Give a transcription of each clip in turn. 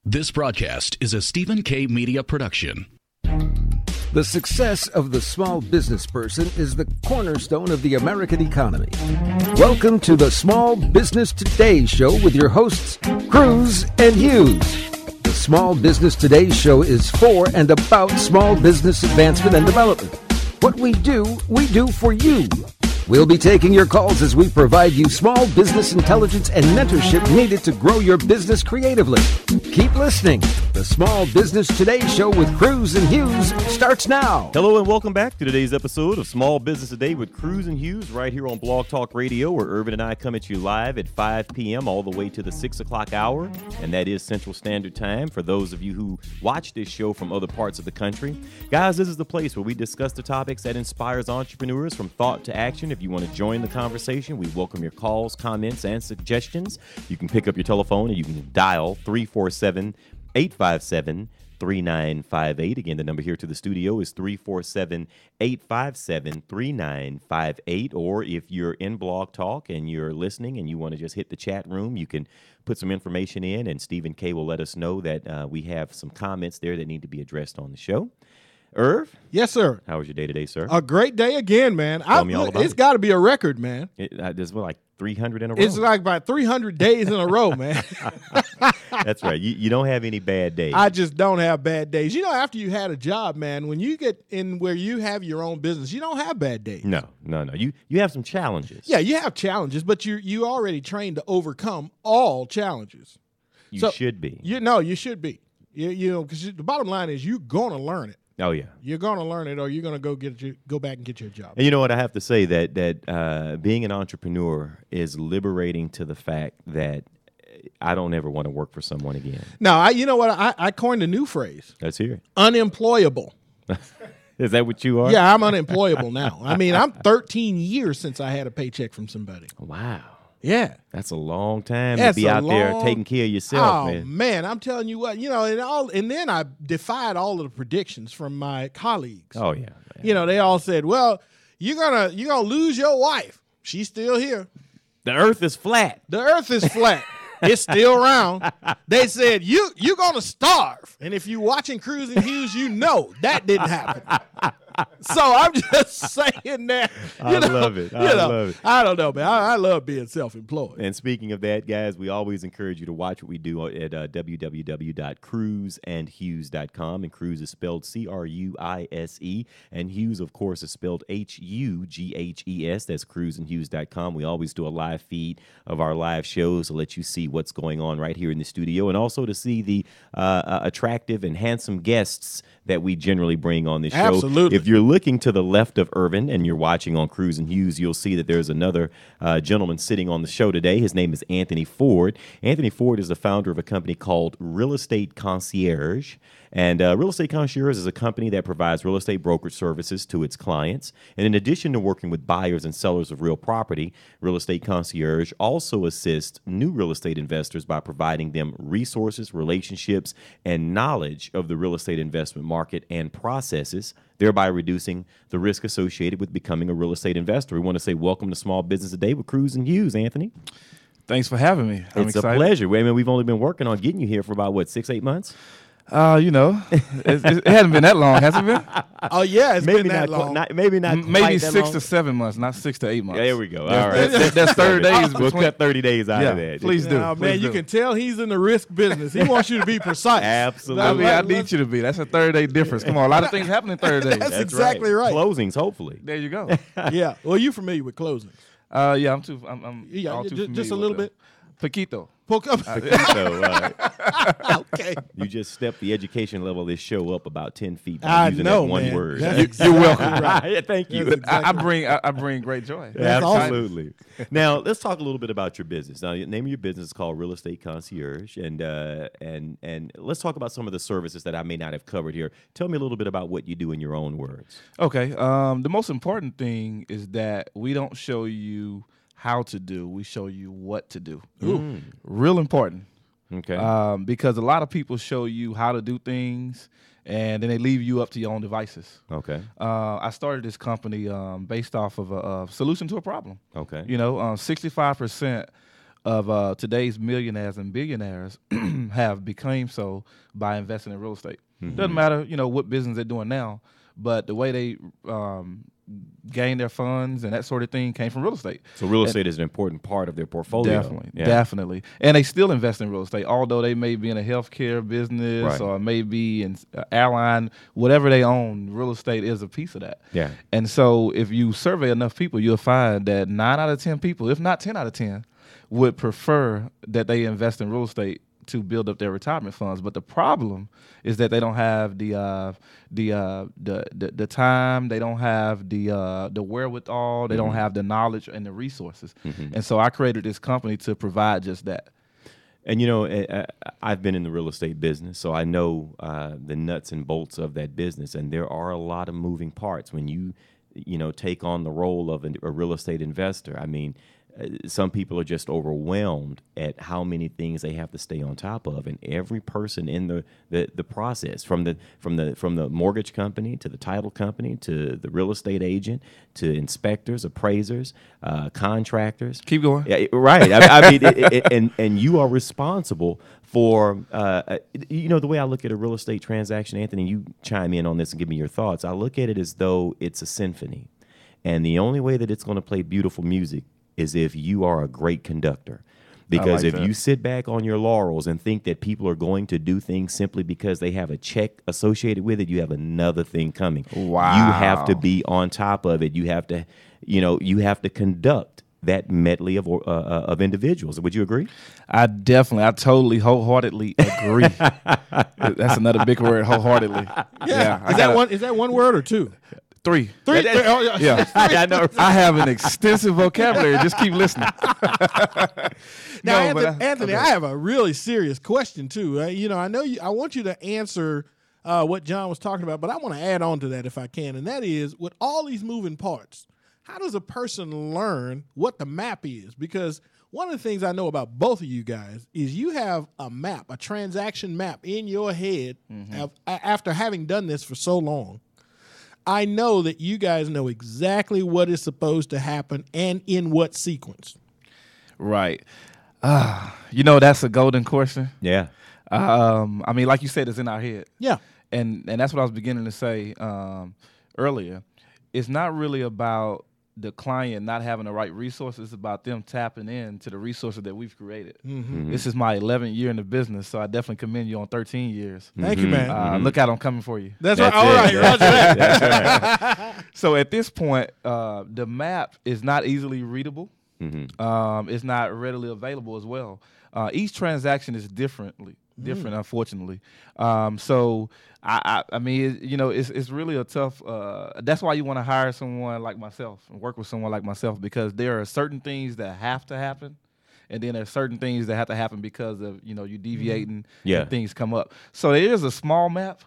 This broadcast is a Stephen K. Media production. The success of the small business person is the cornerstone of the American economy. Welcome to the Small Business Today Show with your hosts, Cruz and Hughes. The Small Business Today Show is for and about small business advancement and development. What we do for you. We'll be taking your calls as we provide you small business intelligence and mentorship needed to grow your business creatively. Keep listening. The Small Business Today Show with Cruz and Hughes starts now. Hello and welcome back to today's episode of Small Business Today with Cruz and Hughes right here on Blog Talk Radio, where Irvin and I come at you live at 5 p.m. all the way to the 6 o'clock hour, and that is Central Standard Time for those of you who watch this show from other parts of the country. Guys, this is the place where we discuss the topics that inspires entrepreneurs from thought to action. If you want to join the conversation, we welcome your calls, comments, and suggestions. You can pick up your telephone and you can dial 347-857-3958. Again, the number here to the studio is 347-857-3958. Or if you're in Blog Talk and you're listening and you want to just hit the chat room, you can put some information in, and Stephen K. will let us know that we have some comments there that need to be addressed on the show. Irv? Yes, sir. How was your day today, sir? A great day again, man. Tell me all about it's it. got to be a record, man. There's like 300 in a row. It's like about 300 days in a row, man. That's right. You don't have any bad days. I just don't have bad days. You know, after you had a job, man, when you get in where you have your own business, you don't have bad days. No. You have some challenges. Yeah, you have challenges, but you already trained to overcome all challenges. You should be. You should be. You know, because the bottom line is you're going to learn it. Oh, yeah. You're going to learn it, or you're going to go back and get your job. And you know what? I have to say that being an entrepreneur is liberating to the fact that I don't ever want to work for someone again. No, you know what? I coined a new phrase. Let's hear it. Unemployable. Is that what you are? Yeah, I'm unemployable now. I mean, I'm 13 years since I had a paycheck from somebody. Wow. Yeah. That's a long time to be out there taking care of yourself, man. Oh, man, I'm telling you what, and then I defied all of the predictions from my colleagues. Oh, yeah. Man. You know, they all said, well, you're gonna lose your wife. She's still here. The earth is flat. The earth is flat. It's still round. They said, you're going to starve. And if you're watching Cruz and Hughes, you know that didn't happen. So I'm just saying that. I love it. I love it. I don't know, man. I love being self-employed. And speaking of that, guys, we always encourage you to watch what we do at www.cruzandhughes.com. And Cruz is spelled C-R-U-I-S-E. And Hughes, of course, is spelled H-U-G-H-E-S. That's cruzandhughes.com. We always do a live feed of our live shows to let you see what's going on right here in the studio, and also to see the attractive and handsome guests that we generally bring on this show. Absolutely. If you're looking to the left of Irvin and you're watching on Cruz and Hughes, you'll see that there's another gentleman sitting on the show today. His name is Anthony Ford. Anthony Ford is the founder of a company called Real Estate Concierge. And Real Estate Concierge is a company that provides real estate brokerage services to its clients. And in addition to working with buyers and sellers of real property, Real Estate Concierge also assists new real estate investors by providing them resources, relationships, and knowledge of the real estate investment market and processes, thereby reducing the risk associated with becoming a real estate investor. We want to say welcome to Small Business Today with Cruz and Hughes, Anthony. Thanks for having me. I'm It's excited. a pleasure. I mean, we've only been working on getting you here for about, 6-8 months? It hasn't been that long, has it been? Oh, yeah, it's Maybe been that not, long. maybe not Maybe quite that 6 long. to 7 months, not 6 to 8 months. There we go. All right. That's 30 days. We'll cut 30 days out of that. Please do. Oh, Please man, you do. can tell he's in the risk business. He wants you to be precise. Absolutely. I need you to be. That's a 30-day difference. Come on, a lot of things happen in 30 days. That's exactly right. Closings, hopefully. There you go. Yeah. Well, you familiar with closings? I'm Yeah, all too just familiar a little with bit. Poquito. So Okay. you just stepped the education level of this show up about 10 feet by I using know, that one man. word. That's You're welcome. Yeah, thank you. That's exactly I bring great joy. That's awesome. Absolutely. Now, let's talk a little bit about your business. Now, the name of your business is called Real Estate Concierge, and let's talk about some of the services that I may not have covered here. Tell me a little bit about what you do in your own words. Okay. The most important thing is that we don't show you how to do. We show you what to do. Real important. Okay. Because a lot of people show you how to do things, and then they leave you up to your own devices. Okay. I started this company based off of a solution to a problem. Okay. You know, 65% of today's millionaires and billionaires have become so by investing in real estate. Doesn't matter, what business they're doing now, but the way they gain their funds and that sort of thing came from real estate. So real estate is an important part of their portfolio. Definitely. And they still invest in real estate, although they may be in a healthcare business Right. or maybe in airline, whatever they own, real estate is a piece of that. Yeah. And so if you survey enough people, you'll find that 9 out of 10 people, if not 10 out of 10, would prefer that they invest in real estate to build up their retirement funds. But the problem is that they don't have the time, they don't have the wherewithal, they don't have the knowledge and the resources. And so I created this company to provide just that. And I've been in the real estate business, so I know the nuts and bolts of that business. And there are a lot of moving parts when you take on the role of a real estate investor. I mean, some people are just overwhelmed at how many things they have to stay on top of, and every person in the process, from the mortgage company to the title company to the real estate agent to inspectors, appraisers, contractors. Keep going. Yeah, right. I mean, and you are responsible for the way I look at a real estate transaction, Anthony. You chime in on this and give me your thoughts. I look at it as though it's a symphony, and the only way that it's going to play beautiful music is if you are a great conductor. Because if you sit back on your laurels and think that people are going to do things simply because they have a check associated with it, you have another thing coming. Wow. You have to be on top of it. You have to conduct that medley of individuals. Would you agree? I totally, wholeheartedly agree. That's another big word, wholeheartedly. Yeah. Is that one word or two? Three. Oh, yeah. Yeah. I know. I have an extensive vocabulary. Just keep listening. Now, Anthony, Anthony, I have a really serious question too. I know I want you to answer what John was talking about, but I want to add on to that if I can, and that is, with all these moving parts, how does a person learn what the map is? Because one of the things I know about both of you guys is you have a map, a transaction map in your head after having done this for so long. I know that you guys know exactly what is supposed to happen and in what sequence. Right. That's a golden question. Yeah. I mean, like you said, it's in our head. Yeah. And that's what I was beginning to say earlier. It's not really about the client not having the right resources. It's about them tapping into the resources that we've created. This is my 11th year in the business, so I definitely commend you on 13 years. Thank you, man. Look out, I'm coming for you. That's right. All right. Roger that. That's right. So at this point, the map is not easily readable. It's not readily available as well. Each transaction is different, unfortunately. So I mean, it's really a tough. That's why you want to hire someone like myself and work with someone like myself, because there are certain things that have to happen, and then there's certain things that have to happen because of you deviating and things come up. So there is a small map,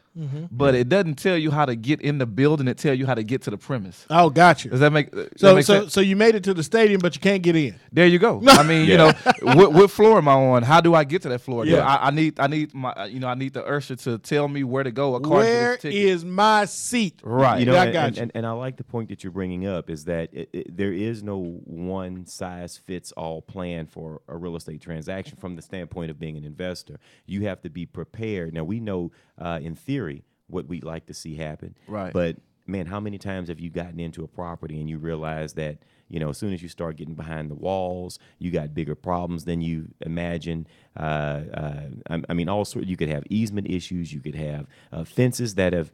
but it doesn't tell you how to get in the building. It tells you how to get to the premise. Oh, got you. Does that make sense? So you made it to the stadium, but you can't get in. There you go. I mean, what floor am I on? How do I get to that floor? Yeah. I need my I need the usher to tell me where to go. Where is my seat? Right. I got you. And I like the point that you're bringing up is that there is no one size fits all plan for a real estate transaction from the standpoint of being an investor. You have to be prepared. Now, we know in theory what we'd like to see happen. Right. But, man, how many times have you gotten into a property and you realize that, as soon as you start getting behind the walls, you got bigger problems than you imagine. I mean, also you could have easement issues. You could have fences that have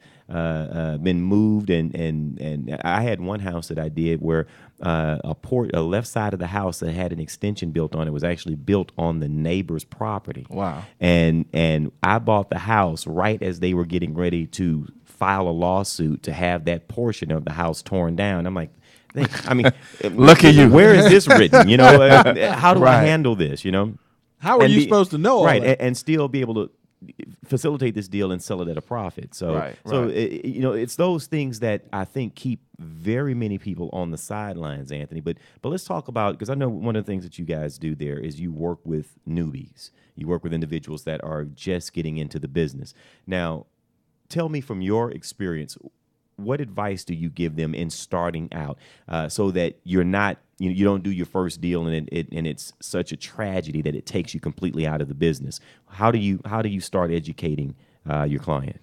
been moved. And I had one house that I did where a left side of the house that had an extension built on it was actually built on the neighbor's property. Wow. And I bought the house right as they were getting ready to file a lawsuit to have that portion of the house torn down. I'm like, I mean, look at you. Where is this written? How do I handle this? How are you supposed to know all that? And still be able to facilitate this deal and sell it at a profit. So, it's those things that I think keep very many people on the sidelines, Anthony. But let's talk about, because I know one of the things that you guys do there is you work with newbies. You work with individuals that are just getting into the business. Now, tell me from your experience, what advice do you give them in starting out so that you're not, you don't do your first deal and it's such a tragedy that it takes you completely out of the business. How do you start educating your client?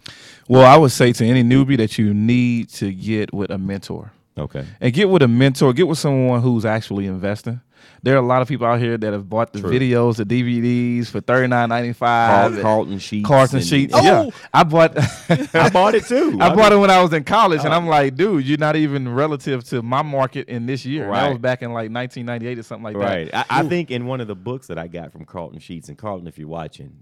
Well, I would say to any newbie that you need to get with a mentor. Okay. And get with a mentor, get with someone who's actually investing. There are a lot of people out here that have bought the videos, the DVDs for $39.95. Carlton sheets. Carlton sheets. Oh! Yeah. I bought it too. I bought it when I was in college, and I'm like, dude, you're not even relative to my market in this year. Right. That was back in like 1998 or something like Right. that. I think in one of the books that I got from Carlton Sheets, and Carlton, if you're watching,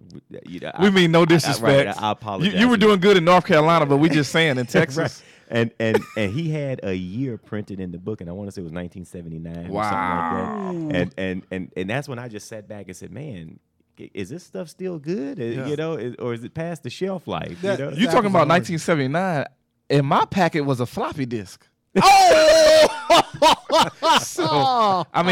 We mean no disrespect. I apologize. You were doing good in North Carolina, but we just saying in Texas. Right. And he had a year printed in the book, and I want to say it was 1979 or something like that. And that's when I just sat back and said, man, is this stuff still good? Or is it past the shelf life? You're talking about 1979, and my packet was a floppy disk. So, I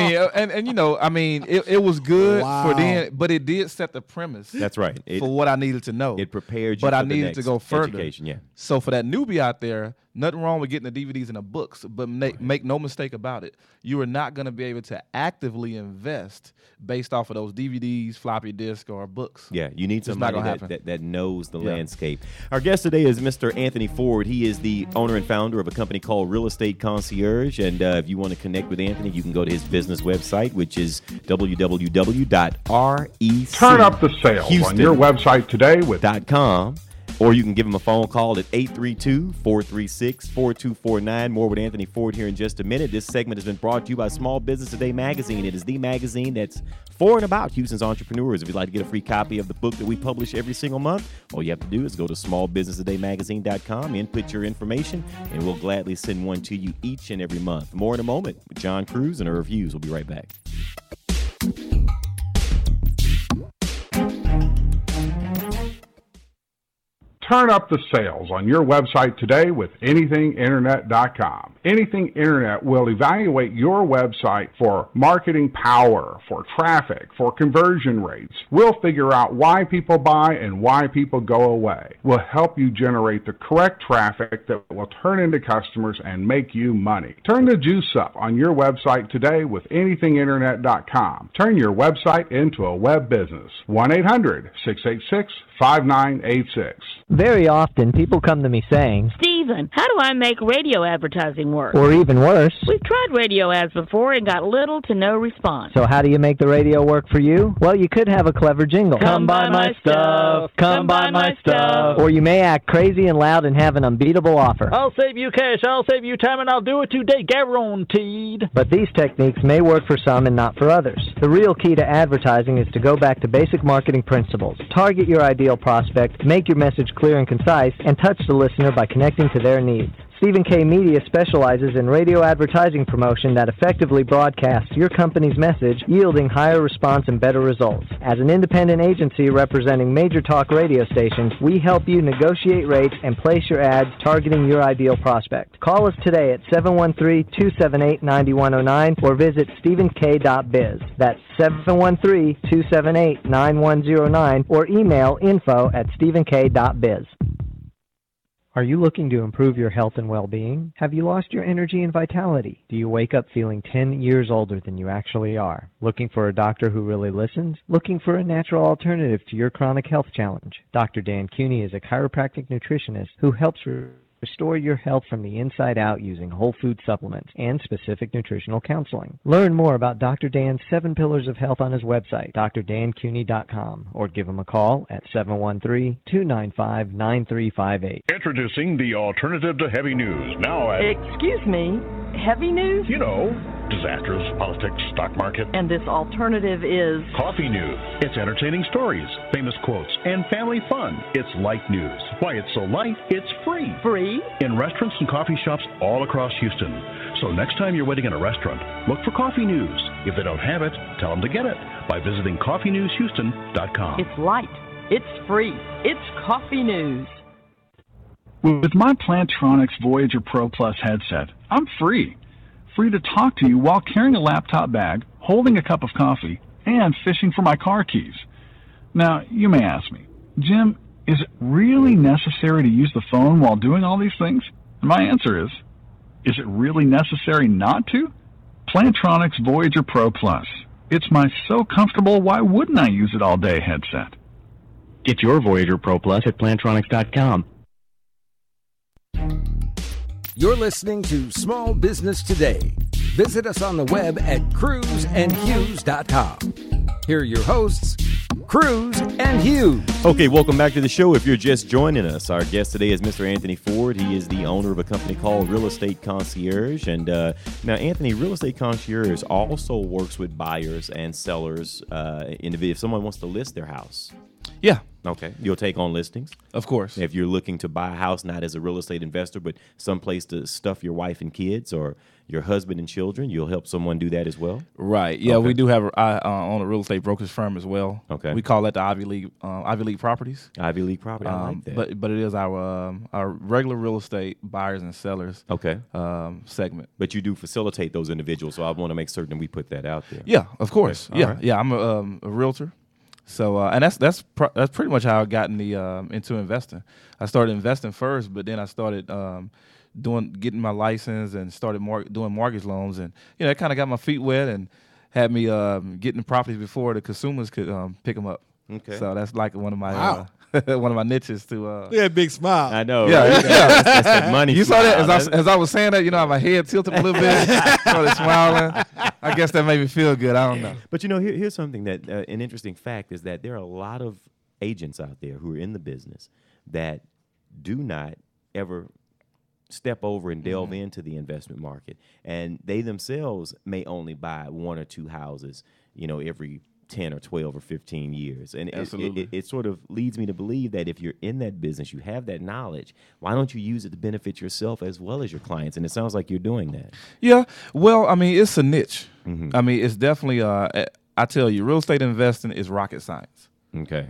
mean, it was good for then, but it did set the premise. That's right. For what I needed to know. It prepared you but for I the needed next to go further. education, yeah. So for that newbie out there, nothing wrong with getting the DVDs and the books, but make no mistake about it. You are not going to be able to actively invest based off of those DVDs, floppy disk, or books. Yeah, you need It's not somebody gonna that knows the landscape. Our guest today is Mr. Anthony Ford. He is the owner and founder of a company called Real Estate Concierge. And if you want to connect with Anthony, you can go to his business website, which is www.rec. Turn up the sales on your website today with .com. Or you can give him a phone call at 832-436-4249. More with Anthony Ford here in just a minute. This segment has been brought to you by Small Business Today magazine. It is the magazine that's for and about Houston's entrepreneurs. If you'd like to get a free copy of the book that we publish every single month, all you have to do is go to smallbusinesstodaymagazine.com, input your information, and we'll gladly send one to you each and every month. More in a moment with John Cruz and Irv Hughes. We'll be right back. Turn up the sales on your website today with anythinginternet.com. Anything Internet will evaluate your website for marketing power, for traffic, for conversion rates. We'll figure out why people buy and why people go away. We'll help you generate the correct traffic that will turn into customers and make you money. Turn the juice up on your website today with anythinginternet.com. Turn your website into a web business. 1-800-686-5986. Very often, people come to me saying, Stephen, how do I make radio advertising work? or even worse, We've tried radio ads before and got little to no response. so how do you make the radio work for you? Well, you could have a clever jingle. Come buy my stuff. Come buy my stuff. Or you may act crazy and loud and have an unbeatable offer. I'll save you cash, I'll save you time, and I'll do it today, guaranteed. But these techniques may work for some and not for others. The real key to advertising is to go back to basic marketing principles. Target your ideal prospect, make your message clear and concise, and touch the listener by connecting to their needs. Stephen K. Media specializes in radio advertising promotion that effectively broadcasts your company's message, yielding higher response and better results. As an independent agency representing major talk radio stations, we help you negotiate rates and place your ads targeting your ideal prospect. Call us today at 713-278-9109 or visit stephenk.biz. That's 713-278-9109 or email info@stephenk.biz. Are you looking to improve your health and well-being? Have you lost your energy and vitality? Do you wake up feeling 10 years older than you actually are? Looking for a doctor who really listens? Looking for a natural alternative to your chronic health challenge? Dr. Dan Cuny is a chiropractic nutritionist who helps restore your health from the inside out using whole food supplements and specific nutritional counseling. Learn more about Dr. Dan's 7 Pillars of Health on his website, drdancuny.com, or give him a call at 713-295-9358. Introducing the alternative to heavy news. Now at, Excuse me, heavy news? you know, disasters, politics, stock market. And this alternative is? Coffee news. It's entertaining stories, famous quotes, and family fun. It's light news. Why it's so light, it's free. Free? In restaurants and coffee shops all across Houston. So next time you're waiting in a restaurant, look for coffee news. If they don't have it, tell them to get it by visiting coffeenewshouston.com. It's light. It's free. It's coffee news. With my Plantronics Voyager Pro Plus headset, I'm free. Free to talk to you while carrying a laptop bag, holding a cup of coffee, and fishing for my car keys. Now, you may ask me, Jim, is it really necessary to use the phone while doing all these things? And my answer is it really necessary not to? Plantronics Voyager Pro Plus. It's my so comfortable, why wouldn't I use it all day headset. Get your Voyager Pro Plus at Plantronics.com. You're listening to Small Business Today. Visit us on the web at cruzandhughes.com. Here are your hosts, Cruz and Hughes. Okay, welcome back to the show. If you're just joining us, our guest today is Mr. Anthony Ford. He is the owner of a company called Real Estate Concierge. And now, Anthony, Real Estate Concierge also works with buyers and sellers if someone wants to list their house. Yeah. Okay. You'll take on listings? Of course. If you're looking to buy a house, not as a real estate investor, but someplace to stuff your wife and kids or your husband and children, you'll help someone do that as well? Right. Yeah, okay. We do have own a real estate brokerage firm as well. Okay. We call that the Ivy League Properties. Ivy League Property, I like that. But it is our regular real estate buyers and sellers segment. But you do facilitate those individuals, so I want to make certain we put that out there. Yeah, of course. Okay. Yeah, right. yeah. I'm a realtor. So and that's pretty much how I got into investing. I started investing first, but then I started getting my license and started doing mortgage loans, and it kind of got my feet wet and had me getting the properties before the consumers could pick them up. Okay. So that's like one of my one of my niches to. Yeah, big smile. I know. Yeah, right? That's that money. You smile. saw that as I was saying that. My head tilted a little bit, started smiling. I guess that made me feel good. I don't know. But here's something that an interesting fact is that there are a lot of agents out there who are in the business that do not ever step over and delve into the investment market, and they themselves may only buy one or two houses, every 10 or 12 or 15 years. And it sort of leads me to believe that if you're in that business, you have that knowledge, why don't you use it to benefit yourself as well as your clients? And it sounds like you're doing that. Yeah. Well, it's a niche. Mm-hmm. It's definitely, I tell you, real estate investing is rocket science. Okay.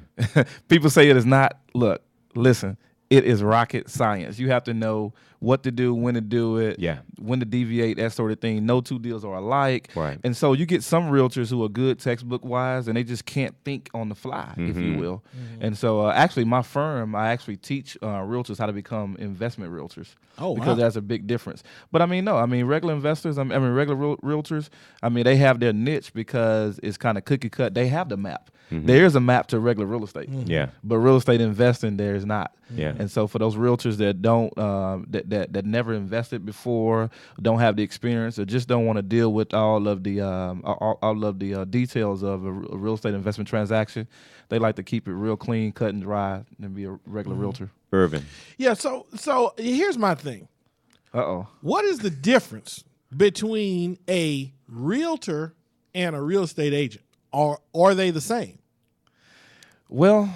People say it is not. Look, listen, it is rocket science. You have to know what to do, when to do it, when to deviate, that sort of thing. No two deals are alike. Right. And so you get some realtors who are good textbook-wise, and they just can't think on the fly, if you will. Mm-hmm. And so actually my firm, I actually teach realtors how to become investment realtors. Oh, wow. Because that's a big difference. But regular investors, regular realtors, they have their niche because it's kind of cookie cut. They have the map. Mm-hmm. There is a map to regular real estate. Mm-hmm. Yeah. But real estate investing, there is not. Yeah. And so for those realtors that don't, that never invested before, don't have the experience, or just don't want to deal with all of the details of a real estate investment transaction, they like to keep it real clean, cut and dry, and be a regular realtor. Irvin. Yeah. So here's my thing. What is the difference between a realtor and a real estate agent? Are they the same? Well,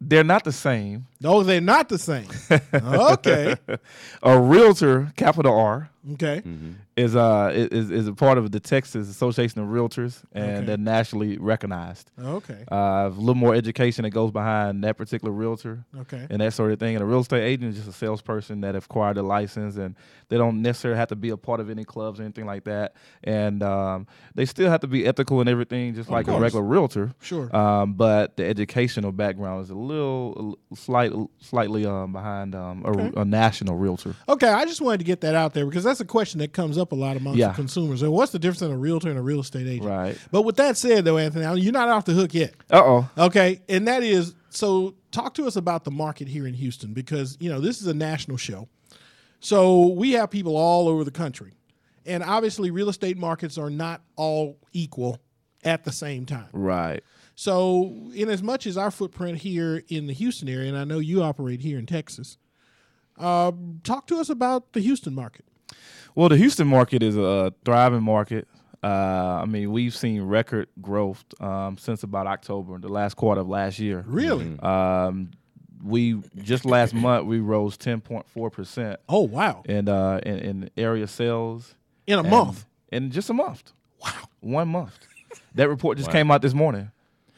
they're not the same. No, they're not the same. Okay. A realtor, capital R, okay, is a part of the Texas Association of Realtors, and they're nationally recognized. Okay. A little more education that goes behind that particular realtor, and that sort of thing. And a real estate agent is just a salesperson that have acquired a license, and they don't necessarily have to be a part of any clubs or anything like that. And they still have to be ethical and everything, just like a regular realtor. Sure. But the educational background is slightly behind a national realtor. Okay, I just wanted to get that out there because that's a question that comes up a lot amongst the consumers. So what's the difference in a realtor and a real estate agent? Right. But with that said, though, Anthony, you're not off the hook yet. Okay, and that is, so talk to us about the market here in Houston, because this is a national show. So we have people all over the country, and obviously real estate markets are not all equal at the same time. Right. So in as much as our footprint here in the Houston area, and I know you operate here in Texas, talk to us about the Houston market. Well, the Houston market is a thriving market. We've seen record growth since about October, the last quarter of last year. Really? We just last month we rose 10.4%. Oh, wow! In area sales in a month. In just a month. Wow. 1 month. That report just came out this morning.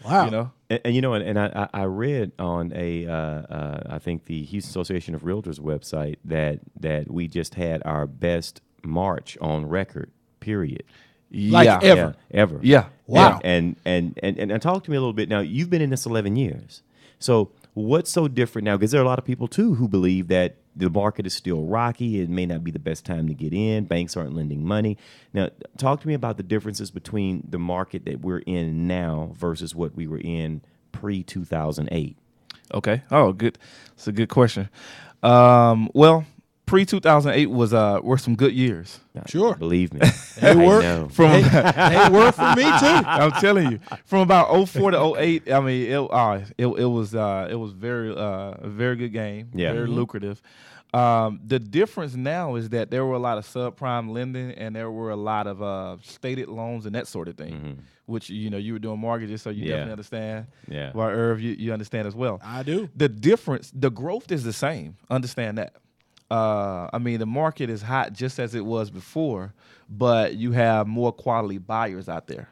Wow. And I read on I think the Houston Association of Realtors website that we just had our best March on record, period. Like ever. Yeah, ever. Yeah. Wow. And talk to me a little bit now. You've been in this 11 years. So what's so different now? Because there are a lot of people too who believe that the market is still rocky. It may not be the best time to get in. Banks aren't lending money. Now, talk to me about the differences between the market that we're in now versus what we were in pre-2008. Okay. Oh, good. It's a good question. Well, pre-2008 were some good years. Sure. Believe me. They were. They were for me, too. I'm telling you. From about 04 to 08, I mean, it was very a very good game, very lucrative. The difference now is that there were a lot of subprime lending and there were a lot of stated loans and that sort of thing, which, you were doing mortgages, so you definitely understand. Yeah. Well, Irv, you understand as well. I do. The difference, the growth is the same. Understand that. I mean, the market is hot just as it was before, but you have more quality buyers out there.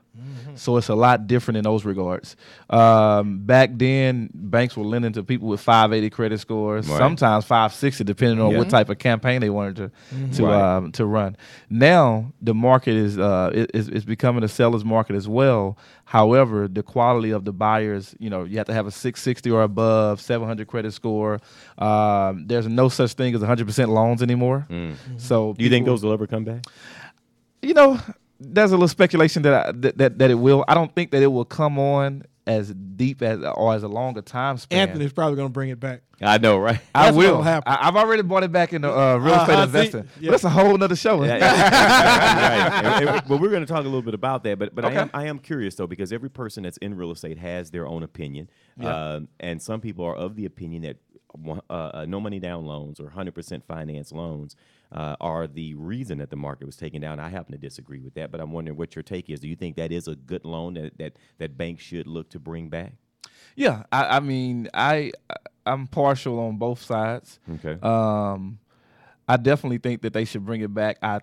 So it's a lot different in those regards. Back then, banks were lending to people with 580 credit scores, sometimes 560, depending on what type of campaign they wanted to run. Now the market is becoming a seller's market as well. However, the quality of the buyers, you have to have a 660 or above, 700 credit score. There's no such thing as 100% loans anymore. So, do you think those will ever come back? There's a little speculation that it will. I don't think that it will come on as deep as or as a longer time span. Anthony's probably going to bring it back. I know, right? I will. I've already bought it back into real estate investing. But that's a whole nother show. Right. Well, we're going to talk a little bit about that. But okay. I am curious, though, because every person that's in real estate has their own opinion. And some people are of the opinion that no money down loans or 100% finance loans are the reason that the market was taken down. I happen to disagree with that, but I'm wondering what your take is. Do you think that is a good loan that banks should look to bring back? Yeah, I mean, I'm partial on both sides. Okay. I definitely think that they should bring it back. I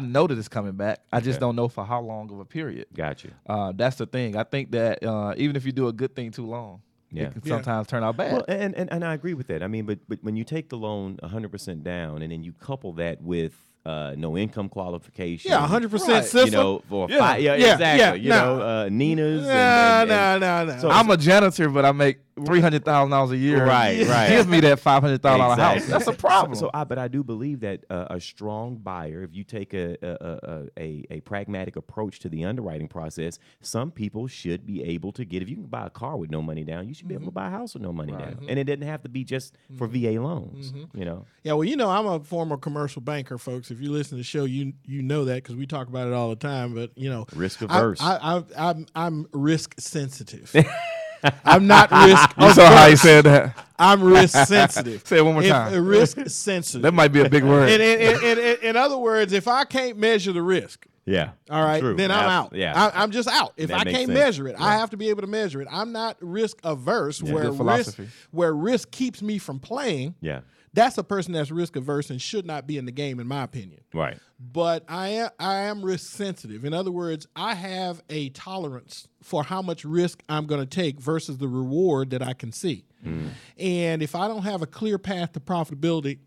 know that it's coming back. I just don't know for how long of a period. Got you. That's the thing. I think that even if you do a good thing too long, it can sometimes turn out bad. Well, and I agree with that. I mean, but when you take the loan 100% down and then you couple that with no income qualification. 100% CIFA. Exactly. Nina's. No. So I'm a janitor, but I make $300,000 a year. Right. Give me that $500,000 house. That's a problem. But I do believe that a strong buyer, if you take a pragmatic approach to the underwriting process, some people should be able to get. If you can buy a car with no money down, you should be able to buy a house with no money down, and it doesn't have to be just for VA loans. Yeah, well, I'm a former commercial banker, folks. If you listen to the show, you know that because we talk about it all the time. But risk averse. I'm risk sensitive. I'm not risk. You saw how he said that. I'm risk sensitive. Say it one more time. Risk sensitive. That might be a big word. In other words, if I can't measure the risk, all right, then I'm out. Yeah, I'm just out. If I can't measure it, I have to be able to measure it. I'm not risk averse where risk keeps me from playing. Yeah. That's a person that's risk averse and should not be in the game, in my opinion. Right. But I am risk sensitive. In other words, I have a tolerance for how much risk I'm going to take versus the reward that I can see. And if I don't have a clear path to profitability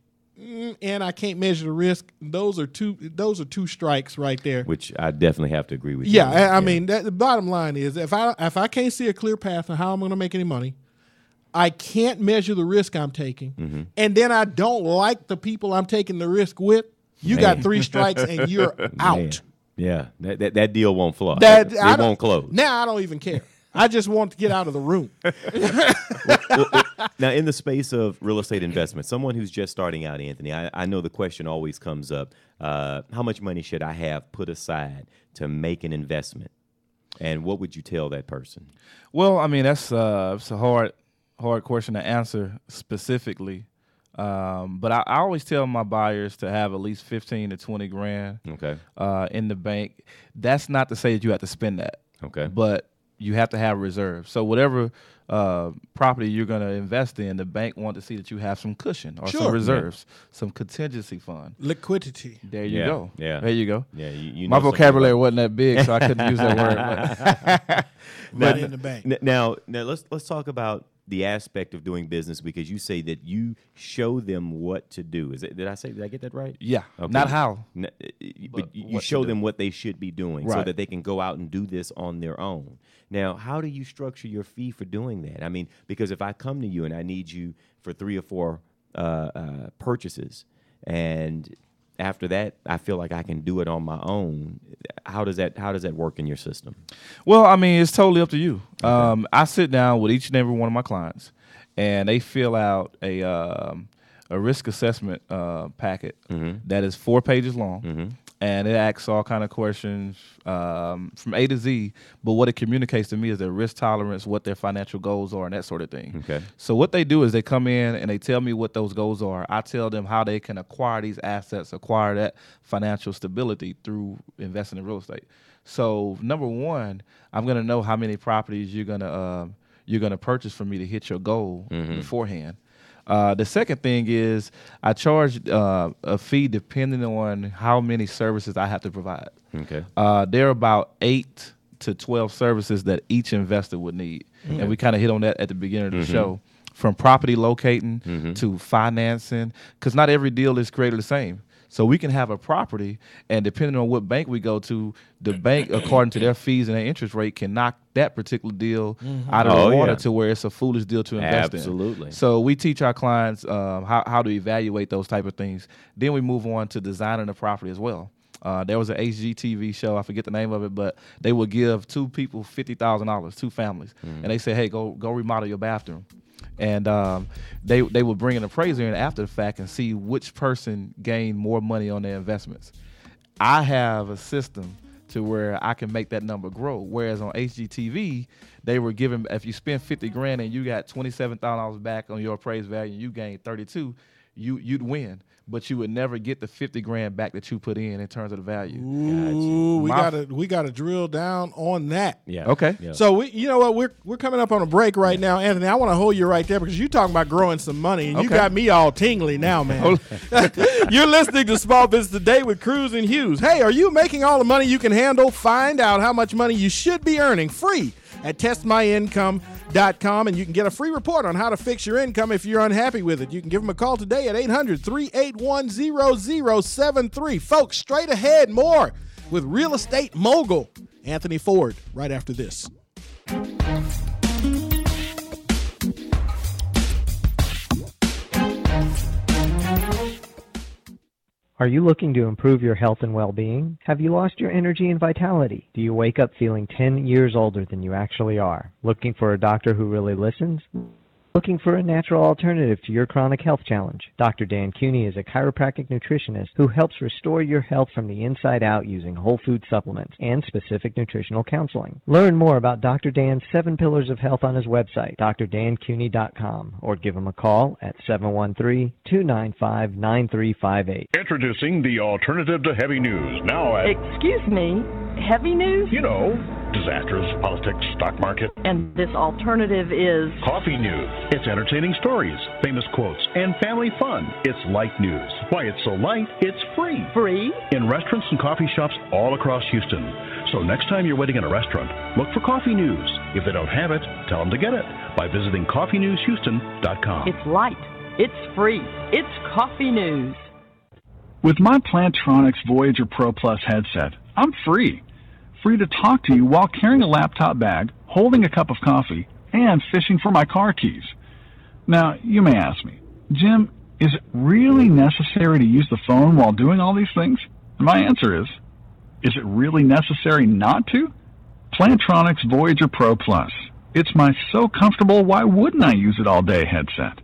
and I can't measure the risk, those are two strikes right there. Which I definitely have to agree with you. Yeah, I mean, the bottom line is if I can't see a clear path on how I'm going to make any money, I can't measure the risk I'm taking, and then I don't like the people I'm taking the risk with, you got 3 strikes and you're out. Yeah, that deal won't fly. It won't close. Now I don't even care. I just want to get out of the room. Now, in the space of real estate investment, someone who's just starting out, Anthony, I know the question always comes up, how much money should I have put aside to make an investment? And what would you tell that person? Well, I mean, it's a hard question to answer specifically, but I always tell my buyers to have at least 15 to 20 grand in the bank. That's not to say that you have to spend that, but you have to have reserves. So whatever property you're going to invest in, the bank wants to see that you have some cushion or some reserves, some contingency fund. Liquidity. There you go. Yeah. There you go. Yeah, you my vocabulary wasn't that big, so I couldn't use that word. But in the bank. Now let's talk about the aspect of doing business, because you say that you show them what to do. Did I get that right? Yeah. Okay. Not how. But you show them what they should be doing so that they can go out and do this on their own. Now, how do you structure your fee for doing that? I mean, because if I come to you and I need you for 3 or 4 purchases, and after that, I feel like I can do it on my own. How does that work in your system? Well, I mean, it's totally up to you. Okay. I sit down with each and every one of my clients, and they fill out a risk assessment packet that is 4 pages long, and it asks all kind of questions from A to Z. But what it communicates to me is their risk tolerance, what their financial goals are, and that sort of thing. Okay. So what they do is they come in and they tell me what those goals are. I tell them how they can acquire these assets, acquire that financial stability through investing in real estate. So number one, I'm going to know how many properties you're going to purchase for me to hit your goal beforehand. The second thing is I charge a fee depending on how many services I have to provide. Okay. There are about 8 to 12 services that each investor would need. And we kind of hit on that at the beginning of the show, from property locating to financing, because not every deal is created the same. So we can have a property, and depending on what bank we go to, the bank, according to their fees and their interest rate, can knock that particular deal out of the water to where it's a foolish deal to invest in. Absolutely. So we teach our clients how to evaluate those type of things. Then we move on to designing the property as well. There was an HGTV show, I forget the name of it, but they would give 2 people $50,000, 2 families, and they say, hey, go remodel your bathroom. And they would bring an appraiser in after the fact and see which person gained more money on their investments. I have a system to where I can make that number grow. Whereas on HGTV, they were giving, if you spend $50,000 and you got $27,000 back on your appraised value, and you gained 32, you'd win. But you would never get the $50,000 back that you put in terms of the value. Ooh, we gotta drill down on that. Yeah. Okay. Yeah. So you know what? We're coming up on a break right now, Anthony. I want to hold you right there because you're talking about growing some money, and you got me all tingly now, man. You're listening to Small Business Today with Cruz and Hughes. Hey, are you making all the money you can handle? Find out how much money you should be earning free at testmyincome.com, and you can get a free report on how to fix your income if you're unhappy with it. You can give them a call today at 800-381-0073. Folks, straight ahead, more with real estate mogul Anthony Ford right after this. Are you looking to improve your health and well-being? Have you lost your energy and vitality? Do you wake up feeling 10 years older than you actually are? Looking for a doctor who really listens? Looking for a natural alternative to your chronic health challenge? Dr. Dan Cuny is a chiropractic nutritionist who helps restore your health from the inside out using whole food supplements and specific nutritional counseling. Learn more about Dr. Dan's 7 Pillars of Health on his website, drdancuny.com, or give him a call at 713-295-9358. Introducing the alternative to heavy news. Now at... Excuse me, heavy news? You know, disasters, politics, stock market. And this alternative is... Coffee news. It's entertaining stories, famous quotes, and family fun. It's light news. Why it's so light, it's free. Free? In restaurants and coffee shops all across Houston. So next time you're waiting in a restaurant, look for coffee news. If they don't have it, tell them to get it by visiting coffeenewshouston.com. It's light. It's free. It's coffee news. With my Plantronics Voyager Pro Plus headset, I'm free. Free to talk to you while carrying a laptop bag, holding a cup of coffee, and fishing for my car keys. Now, you may ask me, Jim, is it really necessary to use the phone while doing all these things? And my answer is it really necessary not to? Plantronics Voyager Pro Plus. It's my so comfortable, why wouldn't I use it all day headset.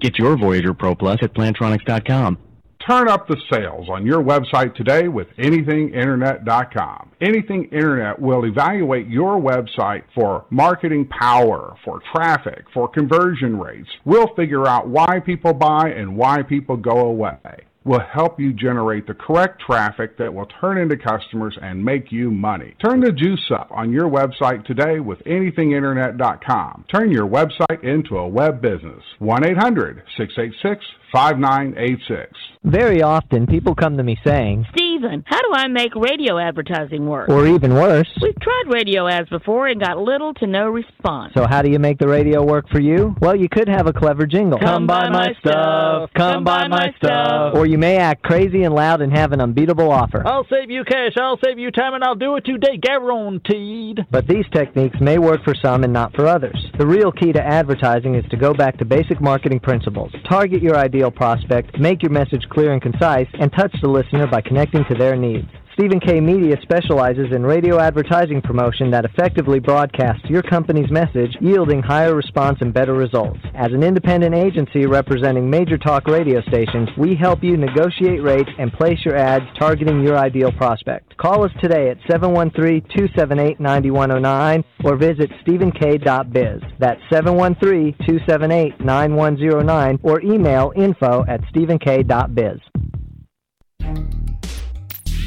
Get your Voyager Pro Plus at Plantronics.com. Turn up the sales on your website today with anythinginternet.com. Anything Internet will evaluate your website for marketing power, for traffic, for conversion rates. We'll figure out why people buy and why people go away. We'll help you generate the correct traffic that will turn into customers and make you money. Turn the juice up on your website today with anythinginternet.com. Turn your website into a web business. 1-800-686-5986. Very often, people come to me saying, Steve, Stephen, how do I make radio advertising work? Or even worse. We've tried radio ads before and got little to no response. So how do you make the radio work for you? Well, you could have a clever jingle. Come buy my stuff. Come buy my stuff. Or you may act crazy and loud and have an unbeatable offer. I'll save you cash. I'll save you time, and I'll do it today, guaranteed. But these techniques may work for some and not for others. The real key to advertising is to go back to basic marketing principles. Target your ideal prospect, make your message clear and concise, and touch the listener by connecting to their needs. Stephen K. Media specializes in radio advertising promotion that effectively broadcasts your company's message, yielding higher response and better results. As an independent agency representing major talk radio stations, we help you negotiate rates and place your ads targeting your ideal prospect. Call us today at 713-278-9109 or visit stephenk.biz. That's 713-278-9109 or email info@stephenk.biz.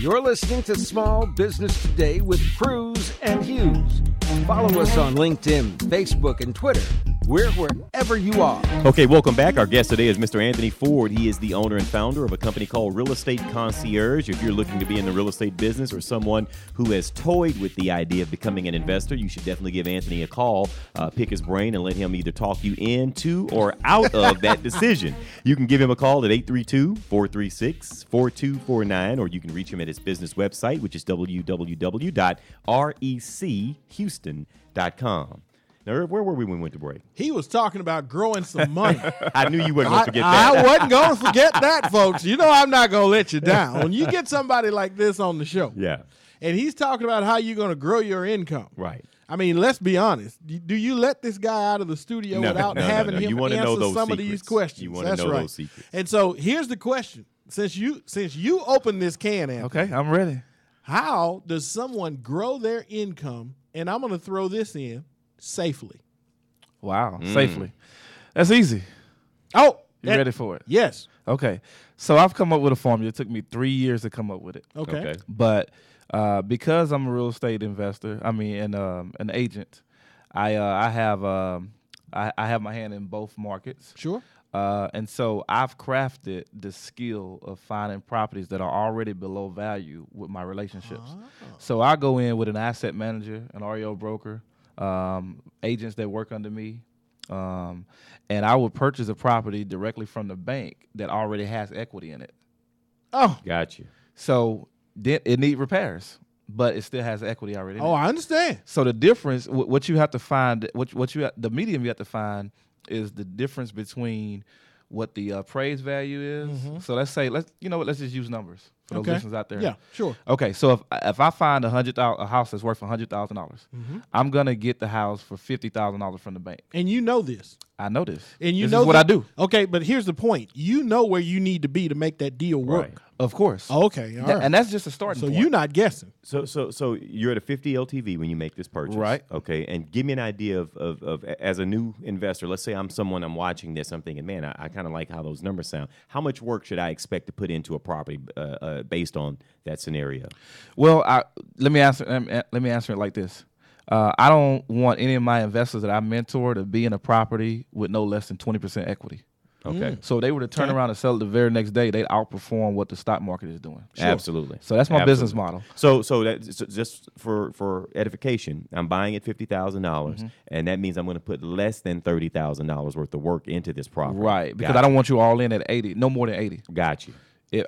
You're listening to Small Business Today with Cruz and Hughes. Follow us on LinkedIn, Facebook, and Twitter. We're wherever you are. Okay, welcome back. Our guest today is Mr. Anthony Ford. He is the owner and founder of a company called Real Estate Concierge. If you're looking to be in the real estate business or someone who has toyed with the idea of becoming an investor, you should definitely give Anthony a call, pick his brain, and let him either talk you into or out of that decision. You can give him a call at 832-436-4249, or you can reach him at his business website, which is www.rechouston.com. Now, where were we when we went to break? He was talking about growing some money. I knew you weren't going to forget that. I wasn't going to forget that, folks. You know I'm not going to let you down. When you get somebody like this on the show, yeah, and he's talking about how you're going to grow your income. Right. I mean, let's be honest. Do you let this guy out of the studio without having him you answer know some secrets. of these questions? You want to know those secrets. And so here's the question. Since you opened this can, Anthony. Okay, I'm ready. How does someone grow their income, and I'm going to throw this in, safely? Wow, safely. That's easy. Oh, you ready for it? Yes. Okay. So I've come up with a formula. It took me 3 years to come up with it. Okay. But because I'm a real estate investor, and an agent, I have my hand in both markets. Sure. And so I've crafted the skill of finding properties that are already below value with my relationships. Oh. So I go in with an asset manager, an REO broker, agents that work under me, and I would purchase a property directly from the bank that already has equity in it. Oh, got you. So it needs repairs, but it still has equity already in it. I understand. So the difference, what you have to find, the medium you have to find is the difference between what the appraised value is. Mm-hmm. So let's just use numbers for those listeners out there. Yeah, sure. Okay, so if I find a house that's worth $100,000, I'm gonna get the house for $50,000 from the bank. And you know this. I know this. And this is what I do. Okay, but here's the point. You know where you need to be to make that deal work. Right. Of course. Okay, all right. And that's just a starting point. So you're not guessing. So you're at a 50 LTV when you make this purchase. Right. Okay, and give me an idea of as a new investor, let's say I'm watching this, I'm thinking, man, I kind of like how those numbers sound. How much work should I expect to put into a property based on that scenario? Well, let me answer it like this. I don't want any of my investors that I mentor to be in a property with no less than 20% equity. Okay. So if they were to turn around and sell it the very next day, they'd outperform what the stock market is doing. Sure. Absolutely. So that's my business model. So that's just for edification, I'm buying at $50,000, and that means I'm going to put less than $30,000 worth of work into this property. Right, because I don't want you all in at 80, no more than 80. Got you.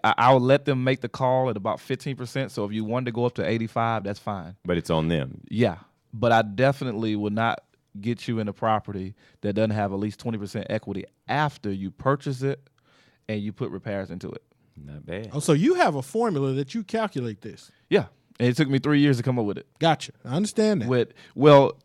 I'll let them make the call at about 15%. So if you wanted to go up to 85, that's fine. But it's on them. Yeah, but I definitely would not get you in a property that doesn't have at least 20% equity after you purchase it and you put repairs into it. Not bad. Oh, so you have a formula that you calculate this. Yeah. And it took me 3 years to come up with it. Gotcha. I understand that.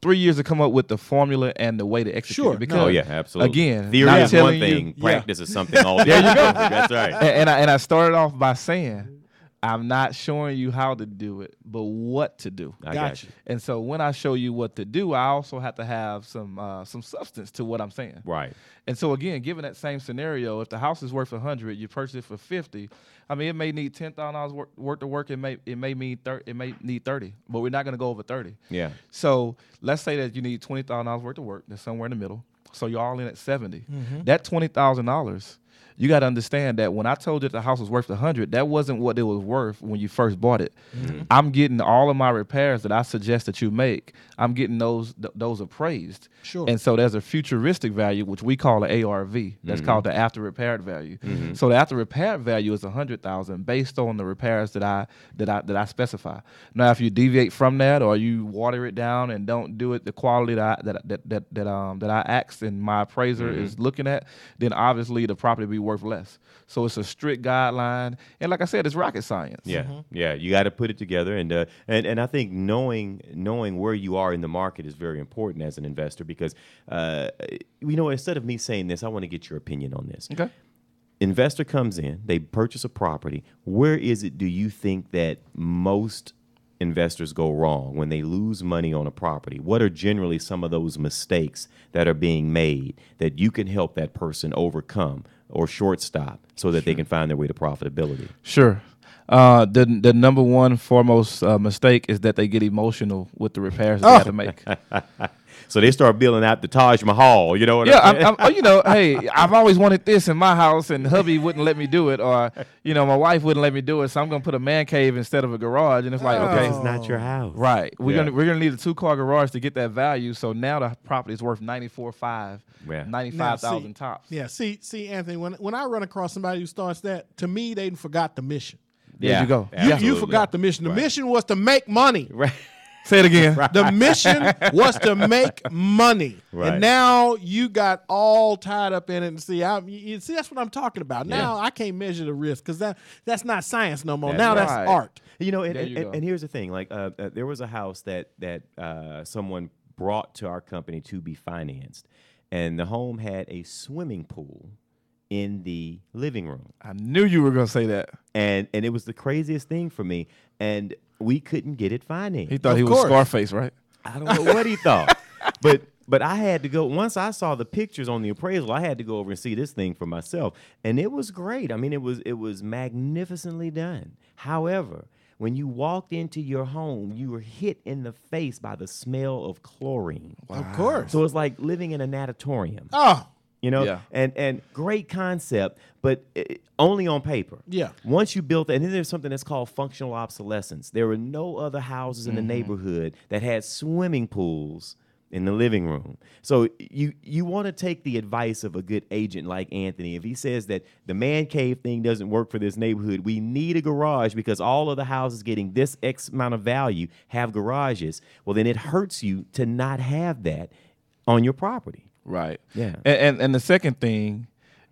3 years to come up with the formula and the way to execute it. Because, absolutely. Again, theory is one thing, practice is something altogether. There you go. That's right. And I started off by saying, I'm not showing you how to do it, but what to do. I got you. And so when I show you what to do, I also have to have some substance to what I'm saying. Right. And so again, given that same scenario, if the house is worth $100, you purchase it for $50. I mean, it may need $10,000 worth of work. It may need $30, but we're not going to go over 30. Yeah. So let's say that you need $20,000 worth of work. That's somewhere in the middle. So you're all in at $70. Mm-hmm. That $20,000 you got to understand that when I told you that the house was worth $100, that wasn't what it was worth when you first bought it. Mm-hmm. I'm getting all of my repairs that I suggest that you make. I'm getting those appraised. Sure. And so there's a futuristic value, which we call an ARV. That's called the after repaired value. Mm-hmm. So the after repaired value is $100,000 based on the repairs that I specify. Now, if you deviate from that or you water it down and don't do it the quality that I asked and my appraiser is looking at, then obviously the property will be worth less. So it's a strict guideline, and like I said, it's rocket science. Yeah, yeah, you got to put it together, and I think knowing where you are in the market is very important as an investor because, instead of me saying this, I want to get your opinion on this. Okay. Investor comes in, they purchase a property. Where is it do you think that most investors go wrong when they lose money on a property? What are generally some of those mistakes that are being made that you can help that person overcome or shortstop so that they can find their way to profitability? Sure. The number one foremost mistake is that they get emotional with the repairs that they have to make. So they start building out the Taj Mahal, you know what I'm saying? Hey, I've always wanted this in my house, and hubby wouldn't let me do it, or my wife wouldn't let me do it, so I'm gonna put a man cave instead of a garage, and it's like, okay, it's not your house, right? We're gonna need a 2-car garage to get that value. So now the property is worth $94,500, $95,000 tops. Yeah, see, Anthony, when I run across somebody who starts that, to me, they forgot the mission. There you go. You forgot the mission. The mission was to make money. Right. Say it again. The mission was to make money, right. And now you got all tied up in it. And see, that's what I'm talking about. Now I can't measure the risk because that's not science no more. That's art. And here's the thing: like there was a house that someone brought to our company to be financed, and the home had a swimming pool in the living room. I knew you were going to say that. And it was the craziest thing for me. And we couldn't get it financed. He thought he was Scarface, right? I don't know what he thought. But I had to go. Once I saw the pictures on the appraisal, I had to go over and see this thing for myself. And it was great. I mean, it was magnificently done. However, when you walked into your home, you were hit in the face by the smell of chlorine. Wow. Of course. So it's like living in a natatorium. Oh. And great concept, but only on paper. Yeah. Once you built that, and then there's something that's called functional obsolescence. There were no other houses in the neighborhood that had swimming pools in the living room. So you want to take the advice of a good agent like Anthony. If he says that the man cave thing doesn't work for this neighborhood, we need a garage because all of the houses getting this X amount of value have garages. Well, then it hurts you to not have that on your property. Right. Yeah. And the second thing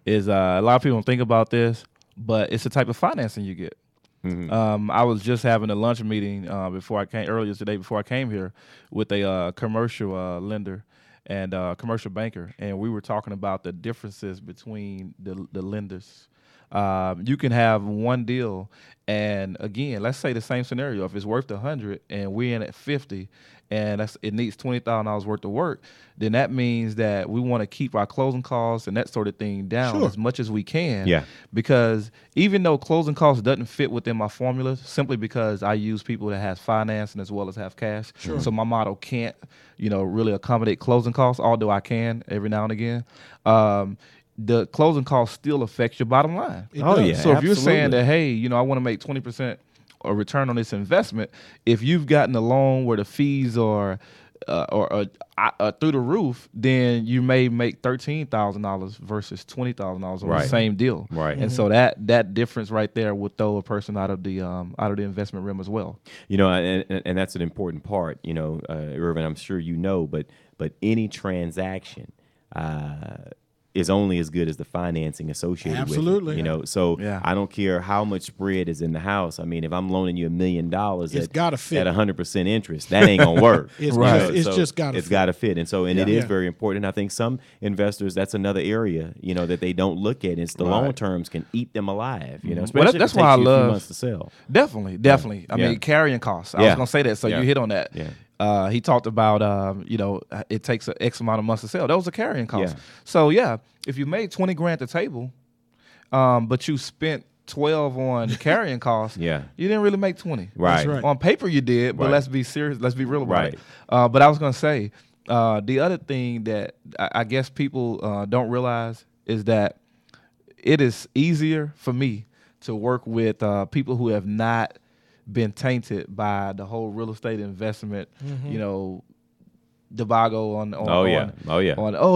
is a lot of people don't think about this, but it's the type of financing you get. Mm-hmm. I was just having a lunch meeting earlier today before I came here with a commercial lender and commercial banker, and we were talking about the differences between the lenders. You can have one deal, and again, let's say the same scenario. If it's worth $100 and we're in at $50, and it needs $20,000 worth of work, then that means that we want to keep our closing costs and that sort of thing down as much as we can. Yeah. Because even though closing costs doesn't fit within my formula, simply because I use people that have financing as well as have cash, so my model can't, really accommodate closing costs, although I can every now and again. The closing cost still affects your bottom line. So if you're saying that, hey, I want to make 20% a return on this investment, if you've gotten a loan where the fees are through the roof, then you may make $13,000 versus $20,000 on the same deal. Right. And so that difference right there would throw a person out of the investment realm as well. And that's an important part. Irvin, I'm sure but any transaction is only as good as the financing associated with it. So I don't care how much spread is in the house. I mean, if I'm loaning you $1 million it's gotta fit. at 100% interest, that ain't gonna work. It's just gotta fit. It's gotta fit. And so, it is very important. I think some investors, that's another area, that they don't look at. It's the loan terms can eat them alive, especially that's if it why I takes you a few love months to sell. Definitely. I mean, carrying costs. I was gonna say that, so you hit on that. Yeah. He talked about, it takes an X amount of months to sell. Those are carrying costs. So, if you made $20,000 at the table, but you spent 12 on carrying costs, you didn't really make 20. Right. On paper you did, but let's be serious. Let's be real about it. But I was going to say, the other thing that I guess people don't realize is that it is easier for me to work with people who have not been tainted by the whole real estate investment, debacle on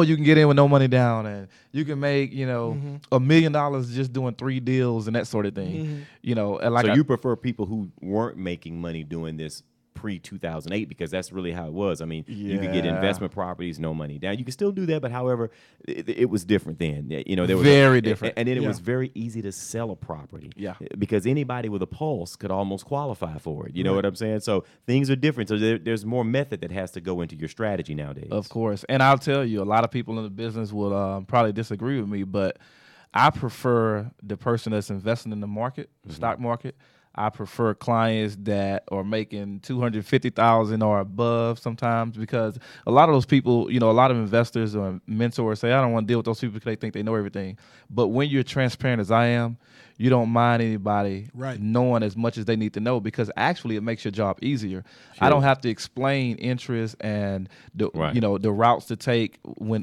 you can get in with no money down and you can make $1 million just doing 3 deals and that sort of thing. So you prefer people who weren't making money doing this pre-2008 because that's really how it was. I mean, you could get investment properties, no money down. You can still do that, but however, it was different then. There was very different. And then it was very easy to sell a property. Yeah. Because anybody with a pulse could almost qualify for it. You know what I'm saying? So things are different. So there's more method that has to go into your strategy nowadays. Of course. And I'll tell you, a lot of people in the business will probably disagree with me, but I prefer the person that's investing in the market, the stock market. I prefer clients that are making $250,000 or above sometimes, because a lot of those people, a lot of investors or mentors say, I don't want to deal with those people because they think they know everything. But when you're transparent as I am, you don't mind anybody knowing as much as they need to know, because actually it makes your job easier. Sure. I don't have to explain interest and the the routes to take when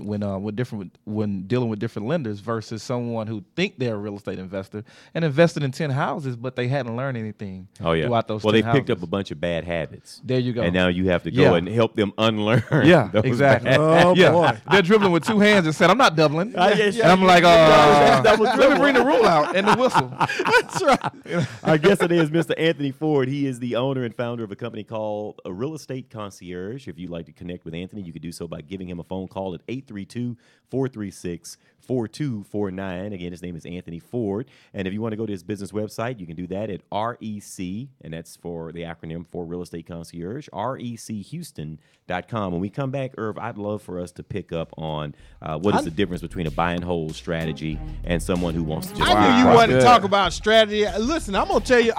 dealing with different lenders versus someone who think they're a real estate investor and invested in 10 houses, but they hadn't learned anything throughout those 10 they houses. picked up a bunch of bad habits. There you go. And now you have to go and help them unlearn. Yeah, those exactly. bad Boy. They're dribbling with 2 hands and said, I'm not doubling. And I'm like, let me bring the rule out and the whistle. That's right. Our guest today is Mr. Anthony Ford. He is the owner and founder of a company called a Real Estate Concierge. If you'd like to connect with Anthony, you could do so by giving him a phone call at 832-436-4249. Again, his name is Anthony Ford. And if you want to go to his business website, you can do that at REC, and that's for the acronym for Real Estate Concierge, RECHouston.com. When we come back, Irv, I'd love for us to pick up on what is the difference between a buy and hold strategy and someone who wants to just I knew you wanted to talk about strategy. Listen, I'm gonna tell you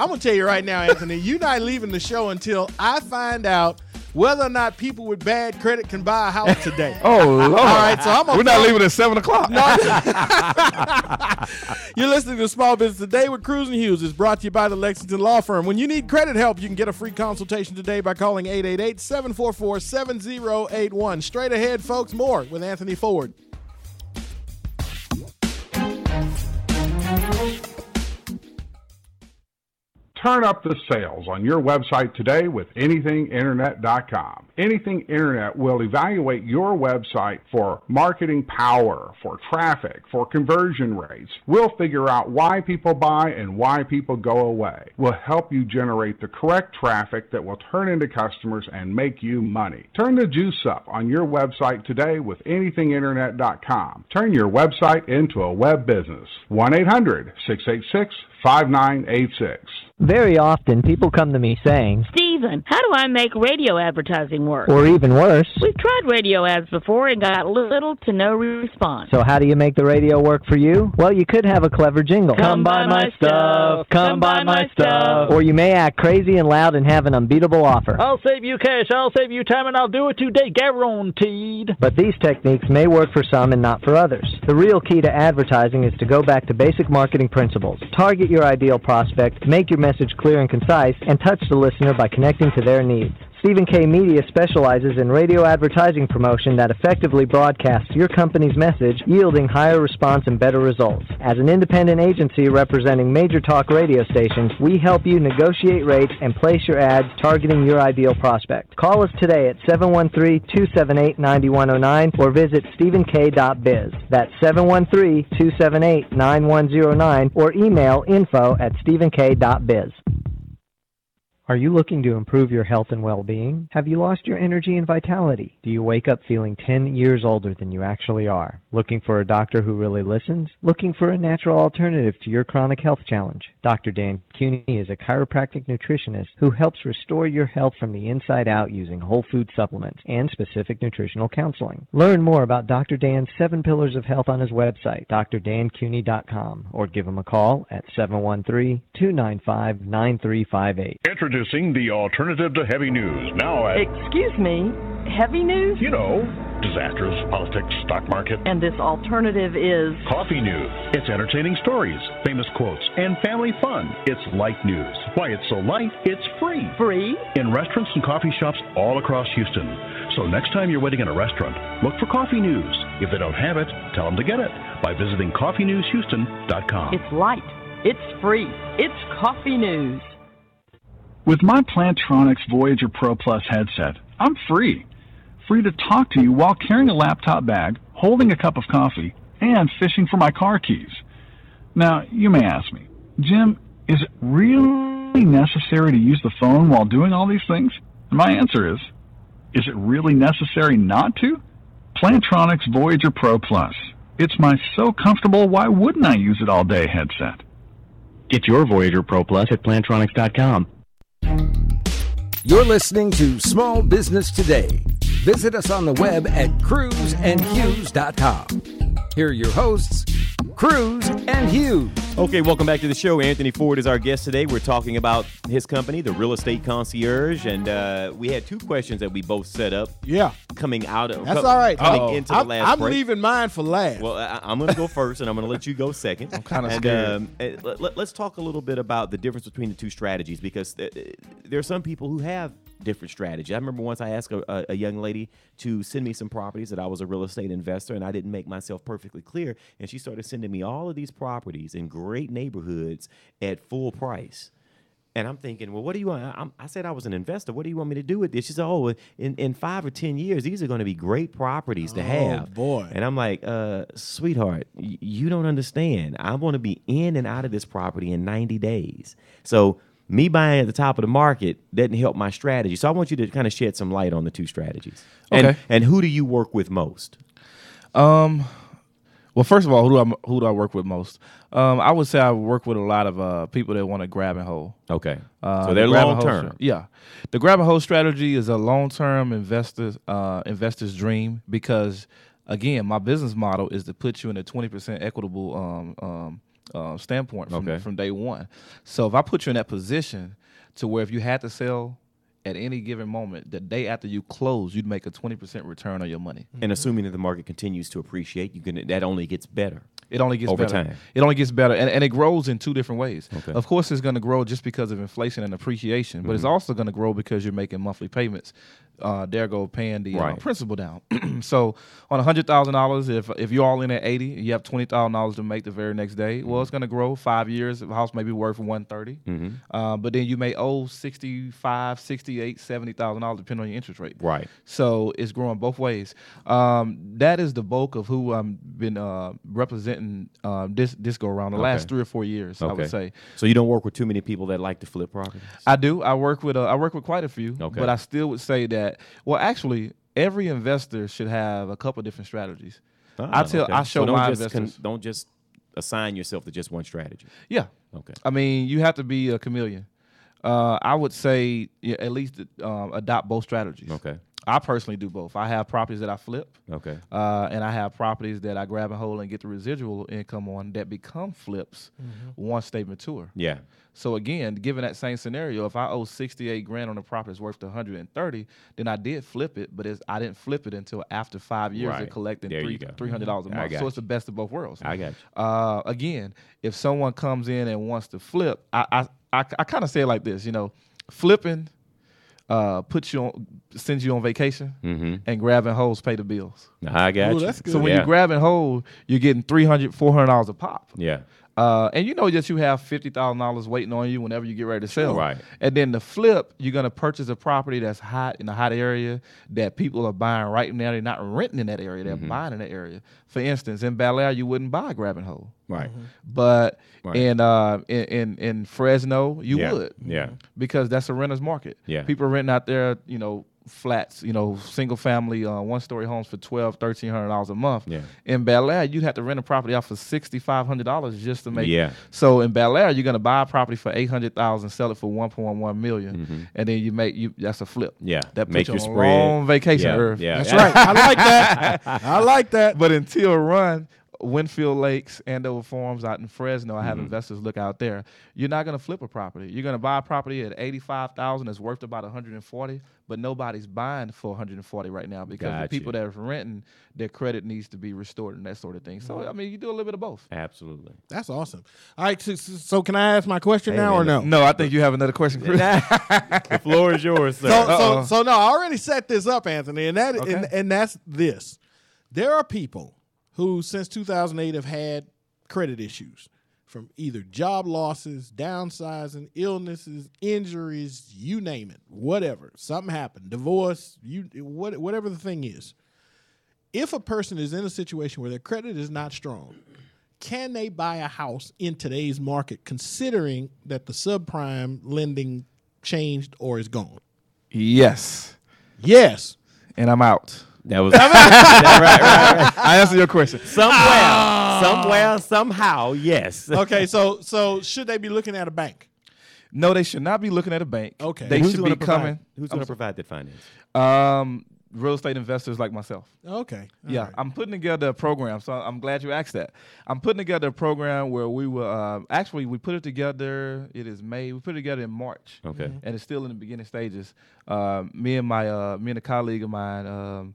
right now, Anthony, you're not leaving the show until I find out whether or not people with bad credit can buy a house today. Oh, Lord. All right, so we're not leaving at 7 o'clock. No. You're listening to Small Business Today with Cruz and Hughes. It's brought to you by the Lexington Law Firm. When you need credit help, you can get a free consultation today by calling 888-744-7081. Straight ahead, folks, more with Anthony Ford. Turn up the sales on your website today with anythinginternet.com. Anything Internet will evaluate your website for marketing power, for traffic, for conversion rates. We'll figure out why people buy and why people go away. We'll help you generate the correct traffic that will turn into customers and make you money. Turn the juice up on your website today with anythinginternet.com. Turn your website into a web business. 1-800-686-5986. Very often, people come to me saying, Stephen, how do I make radio advertising work? Or even worse, we've tried radio ads before and got little to no response. So how do you make the radio work for you? Well, you could have a clever jingle. Come buy my stuff. Come buy my stuff. Or you may act crazy and loud and have an unbeatable offer. I'll save you cash, I'll save you time, and I'll do it today, guaranteed. But these techniques may work for some and not for others. The real key to advertising is to go back to basic marketing principles. Target your ideal prospect, make your message clear and concise, and touch the listener by connecting to their needs. Stephen K. Media specializes in radio advertising promotion that effectively broadcasts your company's message, yielding higher response and better results. As an independent agency representing major talk radio stations, we help you negotiate rates and place your ads targeting your ideal prospect. Call us today at 713-278-9109 or visit stephenk.biz. That's 713-278-9109 or email info@stephenk.biz. Are you looking to improve your health and well-being? Have you lost your energy and vitality? Do you wake up feeling 10 years older than you actually are? Looking for a doctor who really listens? Looking for a natural alternative to your chronic health challenge? Dr. Dan Cuny is a chiropractic nutritionist who helps restore your health from the inside out using whole food supplements and specific nutritional counseling. Learn more about Dr. Dan's 7 Pillars of Health on his website, drdancuny.com, or give him a call at 713-295-9358. Introducing the alternative to heavy news. Now at... Excuse me, heavy news? You know, disasters, politics, stock market. And this alternative is... Coffee news. It's entertaining stories, famous quotes, and family fun. It's light news. Why it's so light, it's free. Free? In restaurants and coffee shops all across Houston. So next time you're waiting in a restaurant, look for coffee news. If they don't have it, tell them to get it by visiting coffeenewshouston.com. It's light. It's free. It's Coffee News. With my Plantronics Voyager Pro Plus headset, I'm free. Free to talk to you while carrying a laptop bag, holding a cup of coffee, and fishing for my car keys. Now, you may ask me, Jim, is it really necessary to use the phone while doing all these things? And my answer is it really necessary not to? Plantronics Voyager Pro Plus. It's my so comfortable, why wouldn't I use it all day headset. Get your Voyager Pro Plus at Plantronics.com. You're listening to Small Business Today. Visit us on the web at cruzandhughes.com. Here are your hosts, Cruz and Hughes. Okay, welcome back to the show. Anthony Ford is our guest today. We're talking about his company, the Real Estate Concierge, and we had two questions that we both set up. Yeah. Coming out of That's all right. Coming into the last I'm break. leaving mine for last. Well, I'm going to go first, and I'm going to let you go second. I'm kind of scared. Let's talk a little bit about the difference between the two strategies, because there are some people who have different strategies. I remember once I asked a young lady to send me some properties that I was a real estate investor, and I didn't make myself perfectly clear, and she started sending me all of these properties in great neighborhoods at full price. And I'm thinking, well, what do you want? I said I was an investor. What do you want me to do with this? She said, oh, in 5 or 10 years, these are going to be great properties to have. Oh, boy. And I'm like, sweetheart, you don't understand. I want to be in and out of this property in 90 days. So me buying at the top of the market doesn't help my strategy. So I want you to kind of shed some light on the two strategies. Okay. And who do you work with most? Well, first of all, who do I work with most? I would say I work with a lot of people that want to grab and hold. Okay. So they're long term. Yeah. The grab and hold strategy is a long term investor's dream, because, again, my business model is to put you in a 20% equitable standpoint from day one. So if I put you in that position to where if you had to sell at any given moment, the day after you close, you'd make a 20% return on your money. And assuming that the market continues to appreciate, that only gets better. It only gets over better. time. It only gets better, and it grows in two different ways. Okay. Of course, it's going to grow just because of inflation and appreciation, but it's also going to grow because you're making monthly payments. There go paying the principal down. So on $100,000, if you're all in at 80, you have $20,000 to make the very next day. Well, it's going to grow 5 years. The house may be worth $130, but then you may owe $65, $68, $70,000 depending on your interest rate. Right. So it's growing both ways. That is the bulk of who I've been representing this go around the last 3 or 4 years. I would say. So you don't work with too many people that like to flip properties? I do. I work with quite a few. Okay. But I still would say that. Well, actually, every investor should have a couple different strategies. I show my investors. Don't just assign yourself to just one strategy. Yeah. Okay. I mean, you have to be a chameleon. I would say at least adopt both strategies. Okay. I personally do both. I have properties that I flip. Okay. And I have properties that I grab and hold and get the residual income on that become flips once they mature. Yeah. So again, given that same scenario, if I owe $68,000 on a property that's worth $130, then I did flip it, but I didn't flip it until after 5 years of collecting $300 a month. So it's the best of both worlds. I got you. Again, if someone comes in and wants to flip, I kind of say it like this, flipping sends you on vacation, and grab and holds pay the bills. I got you. That's good. So when you grab and hold, you're getting $300, $400 a pop. Yeah. And you know that you have $50,000 waiting on you whenever you get ready to sell. Right. And then the flip, you're going to purchase a property that's hot in a hot area that people are buying right now. They're not renting in that area. They're buying in that area. For instance, in Bel Air, you wouldn't buy a grab and hold. Right. But in Fresno, you would. Yeah. Because that's a renter's market. Yeah. People are renting out there, flats, single family, 1-story homes for $1,200, $1,300 a month. Yeah. In Bel Air, you'd have to rent a property out for $6,500 just to make. Yeah. So in Bel Air, you're gonna buy a property for $800,000, sell it for $1.1 million, and then that's a flip. Yeah. That make puts your you on a spread. long vacation, Irv. Yeah. That's right. I like that. I like that. But until run. Winfield Lakes, Andover Farms out in Fresno, I have investors look out there. You're not going to flip a property. You're going to buy a property at $85,000 that's worth about $140, but nobody's buying for $140 right now because the people that are renting, their credit needs to be restored and that sort of thing. So, I mean, you do a little bit of both. Absolutely. That's awesome. All right, so can I ask my question now or no? No, I think you have another question, Chris. The floor is yours, sir. So no, I already set this up, Anthony, and that's this. There are people who, since 2008, have had credit issues from either job losses, downsizing, illnesses, injuries, you name it, whatever. Something happened, divorce, whatever the thing is. If a person is in a situation where their credit is not strong, can they buy a house in today's market, considering that the subprime lending changed or is gone? Yes. Yes. And I'm out. That was right. I answered your question. Somewhere, somehow, yes. Okay, so should they be looking at a bank? No, they should not be looking at a bank. Okay. They should be coming. Who's going to provide that finance? Real estate investors like myself. Okay. Yeah, right. I'm putting together a program, so I'm glad you asked that. I'm putting together a program where we will we put it together. It is May. We put it together in March. Okay. And it's still in the beginning stages. Me and a colleague of mine,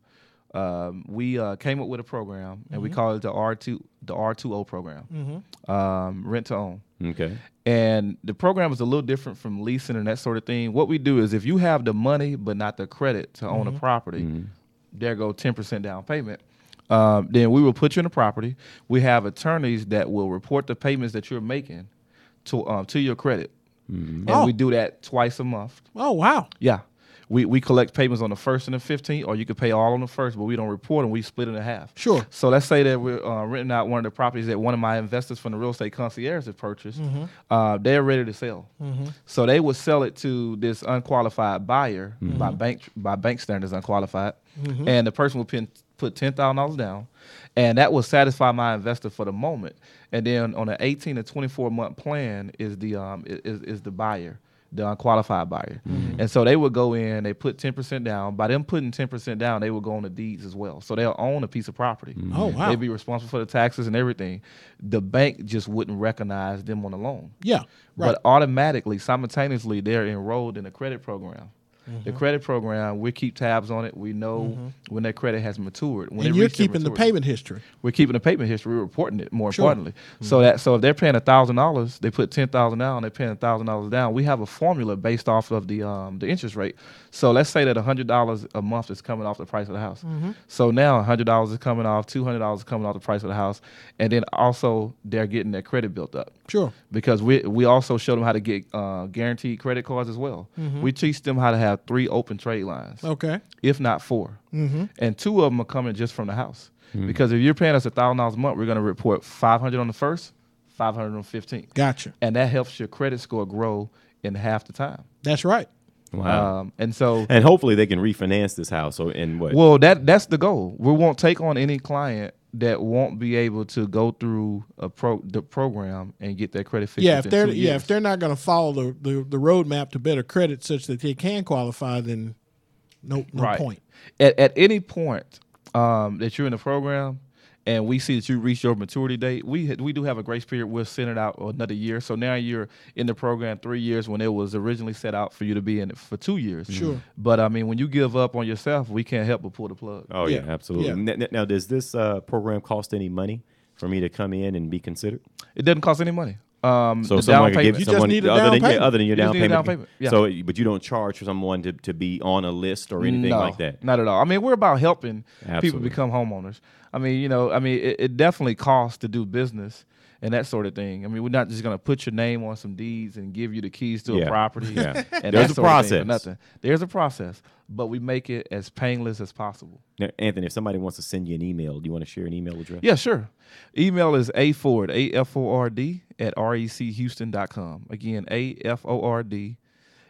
we came up with a program, and we call it the R2O program, rent to own. Okay. And the program is a little different from leasing and that sort of thing. What we do is, if you have the money but not the credit to own a property, there go 10% down payment. Then we will put you in the property. We have attorneys that will report the payments that you're making to your credit, and we do that twice a month. Oh, wow. Yeah. We collect payments on the 1st and the 15th, or you could pay all on the 1st, but we don't report them. We split it in half. Sure. So let's say that we're renting out one of the properties that one of my investors from the real estate concierge has purchased. They're ready to sell. So they would sell it to this unqualified buyer, by bank standards unqualified, and the person would put $10,000 down, and that will satisfy my investor for the moment. And then on an 18 to 24 month plan is the buyer, the unqualified buyer. And so they would go in, they put 10% down. By them putting 10% down, they would go on the deeds as well. So they'll own a piece of property. Oh, wow. They'd be responsible for the taxes and everything. The bank just wouldn't recognize them on the loan. Yeah, right. But automatically, simultaneously, they're enrolled in a credit program. The credit program, we keep tabs on it. We know when that credit has matured. When and you're keeping the payment history. We're keeping the payment history. We're reporting it, more importantly. So if they're paying $1,000, they put $10,000 down. They're paying $1,000 down. We have a formula based off of the interest rate. So let's say that $100 a month is coming off the price of the house. So now $100 is coming off, $200 is coming off the price of the house, and then also they're getting their credit built up. Sure. Because we also show them how to get guaranteed credit cards as well. We teach them how to have 3 open trade lines. Okay. If not 4. And 2 of them are coming just from the house. Because if you're paying us $1,000 a month, we're going to report $500 on the 1st, $500 on the 15th. Gotcha. And that helps your credit score grow in half the time. That's right. Wow. And hopefully they can refinance this house. So in what? Well, that's the goal. We won't take on any client that won't be able to go through the program and get their credit fixed. Yeah, if they're not going to follow the roadmap to better credit such that they can qualify, then no point. At any point that you're in the program, and we see that you reach your maturity date, we do have a grace period. We'll send it out another year. So now you're in the program 3 years when it was originally set out for you to be in it for 2 years. Sure. But I mean, when you give up on yourself, we can't help but pull the plug. Oh yeah, absolutely. Yeah. Now, does this program cost any money for me to come in and be considered? It doesn't cost any money. So someone can give you just need a down payment. Other than your down payment. Yeah. So, but you don't charge for someone to be on a list or anything like that. Not at all. I mean, we're about helping people become homeowners. I mean, it definitely costs to do business and that sort of thing. I mean, we're not just going to put your name on some deeds and give you the keys to a property. Yeah. And There's a process. Nothing. There's a process, but we make it as painless as possible. Now, Anthony, if somebody wants to send you an email, do you want to share an email address? Yeah, sure. Email is aford, AFORD, at rechouston.com. Again, AFORD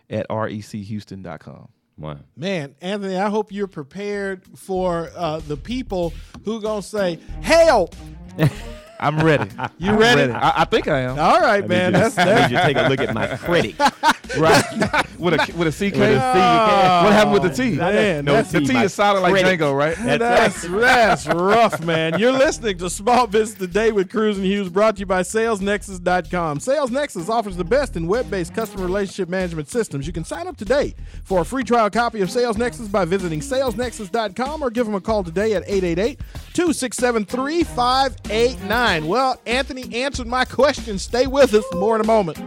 at rechouston.com. Wow. Man, Anthony, I hope you're prepared for the people who are going to say, help. I'm ready. You ready? I think I am. All right, man. I need you to take a look at my credit. Right. with a CK? With a C, you can. What happened with the T? Man, the T is solid like Django, right? That's rough, man. You're listening to Small Business Today with Cruz and Hughes, brought to you by SalesNexus.com. SalesNexus offers the best in web-based customer relationship management systems. You can sign up today for a free trial copy of SalesNexus by visiting SalesNexus.com or give them a call today at 888-267-3589. Well, Anthony answered my question. Stay with us. More in a moment.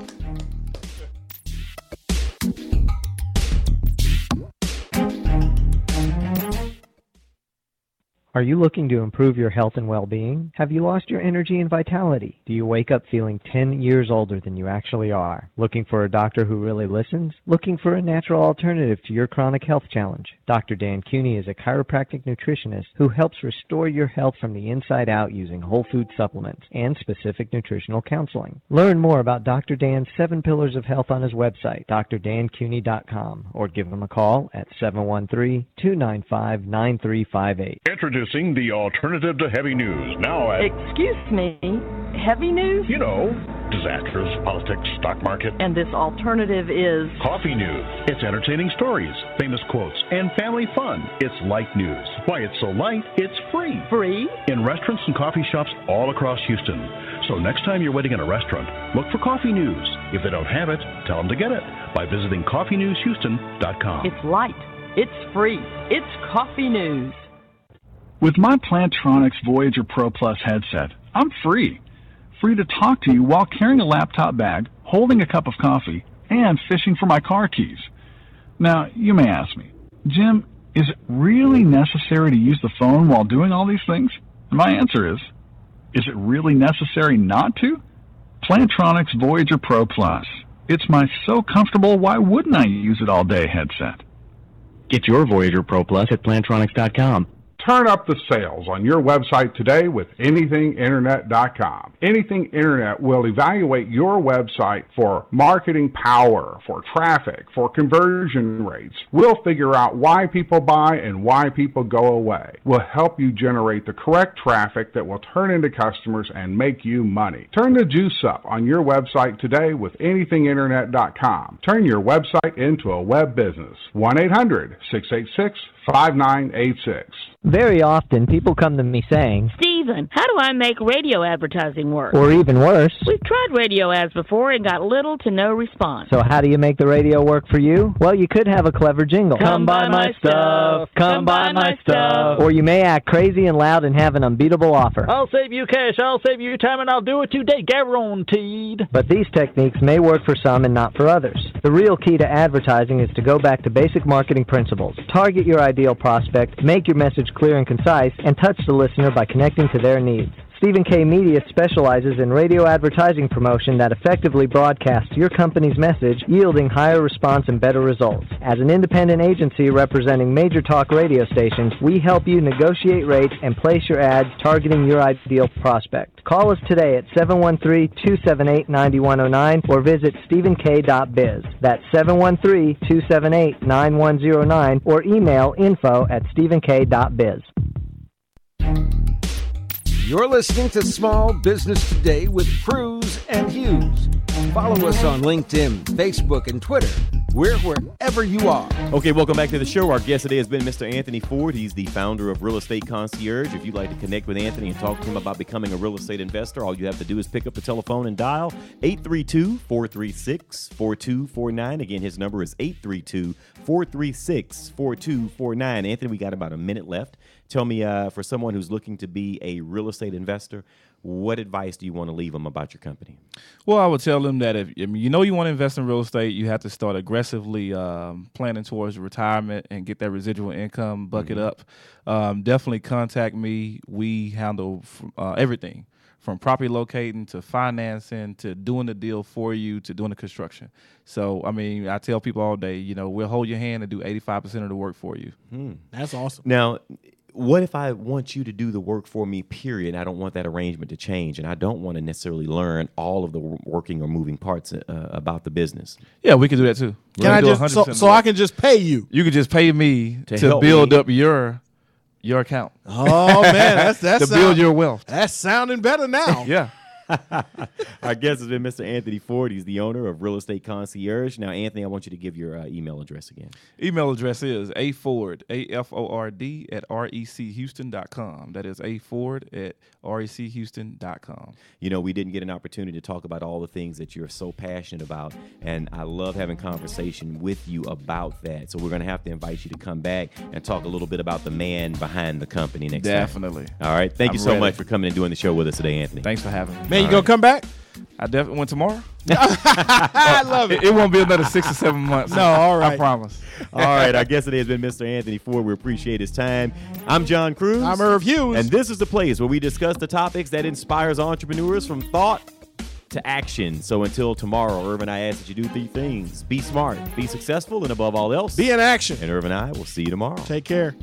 Are you looking to improve your health and well-being? Have you lost your energy and vitality? Do you wake up feeling 10 years older than you actually are? Looking for a doctor who really listens? Looking for a natural alternative to your chronic health challenge? Dr. Dan Cooney is a chiropractic nutritionist who helps restore your health from the inside out using whole food supplements and specific nutritional counseling. Learn more about Dr. Dan's 7 Pillars of Health on his website, drdancooney.com, or give him a call at 713-295-9358. Introducing the alternative to heavy news. Now at... Excuse me, heavy news? You know, disasters, politics, stock market. And this alternative is... Coffee news. It's entertaining stories, famous quotes, and family fun. It's light news. Why it's so light, it's free. Free? In restaurants and coffee shops all across Houston. So next time you're waiting in a restaurant, look for coffee news. If they don't have it, tell them to get it by visiting coffeenewshouston.com. It's light. It's free. It's coffee news. With my Plantronics Voyager Pro Plus headset, I'm free. Free to talk to you while carrying a laptop bag, holding a cup of coffee, and fishing for my car keys. Now, you may ask me, Jim, is it really necessary to use the phone while doing all these things? And my answer is it really necessary not to? Plantronics Voyager Pro Plus. It's my so comfortable, why wouldn't I use it all day headset. Get your Voyager Pro Plus at Plantronics.com. Turn up the sales on your website today with anythinginternet.com. Anything Internet will evaluate your website for marketing power, for traffic, for conversion rates. We'll figure out why people buy and why people go away. We'll help you generate the correct traffic that will turn into customers and make you money. Turn the juice up on your website today with anythinginternet.com. Turn your website into a web business. 1-800-686-5986. Very often, people come to me saying, Stephen, how do I make radio advertising work? or even worse, We've tried radio ads before and got little to no response. so how do you make the radio work for you? Well, you could have a clever jingle. Come buy my stuff. Come buy my stuff. Or you may act crazy and loud and have an unbeatable offer. I'll save you cash, I'll save you time, and I'll do it today, guaranteed. But these techniques may work for some and not for others. The real key to advertising is to go back to basic marketing principles. Target your ideal prospect, make your message clear and concise, and touch the listener by connecting to their needs. Stephen K. Media specializes in radio advertising promotion that effectively broadcasts your company's message, yielding higher response and better results. As an independent agency representing major talk radio stations, we help you negotiate rates and place your ads targeting your ideal prospect. Call us today at 713-278-9109 or visit stephenk.biz. That's 713-278-9109 or email info@stephenk.biz. You're listening to Small Business Today with Cruz and Hughes. Follow us on LinkedIn, Facebook, and Twitter. We're wherever you are. Okay, welcome back to the show. Our guest today has been Mr. Anthony Ford. He's the founder of Real Estate Concierge. If you'd like to connect with Anthony and talk to him about becoming a real estate investor, all you have to do is pick up the telephone and dial 832-436-4249. Again, his number is 832-436-4249. Anthony, we got about a minute left. Tell me, for someone who's looking to be a real estate investor, what advice do you want to leave them about your company? Well, I would tell them that if you know you want to invest in real estate, you have to start aggressively planning towards retirement and get that residual income bucket up. Definitely contact me. We handle everything from property locating to financing to doing the deal for you to doing the construction. So, I mean, I tell people all day, we'll hold your hand and do 85% of the work for you. That's awesome. Now, what if I want you to do the work for me, period, and I don't want that arrangement to change, and I don't want to necessarily learn all of the working or moving parts about the business? Yeah, we can do that too. Can I just so I can just pay you? You can just pay me to build up your account. Oh man, that's to build your wealth. That's sounding better now. Yeah. Our guest has been Mr. Anthony Ford. He's the owner of Real Estate Concierge. Now, Anthony, I want you to give your email address again. Email address is aford, AFORD, @rechouston.com. That is aford @rechouston.com. We didn't get an opportunity to talk about all the things that you're so passionate about, and I love having conversation with you about that. So we're going to have to invite you to come back and talk a little bit about the man behind the company next time. Definitely. All right. Thank you so much for coming and doing the show with us today, Anthony. Thanks for having me. Man, you gonna come back? I definitely went tomorrow. I love it. It won't be another 6 or 7 months. No, all right. I promise. All right, our guest today has been Mr. Anthony Ford. We appreciate his time. I'm John Cruz. I'm Irv Hughes. And this is the place where we discuss the topics that inspires entrepreneurs from thought to action. So until tomorrow, Irv and I ask that you do 3 things. Be smart, be successful, and above all else, be in action. And Irv and I will see you tomorrow. Take care.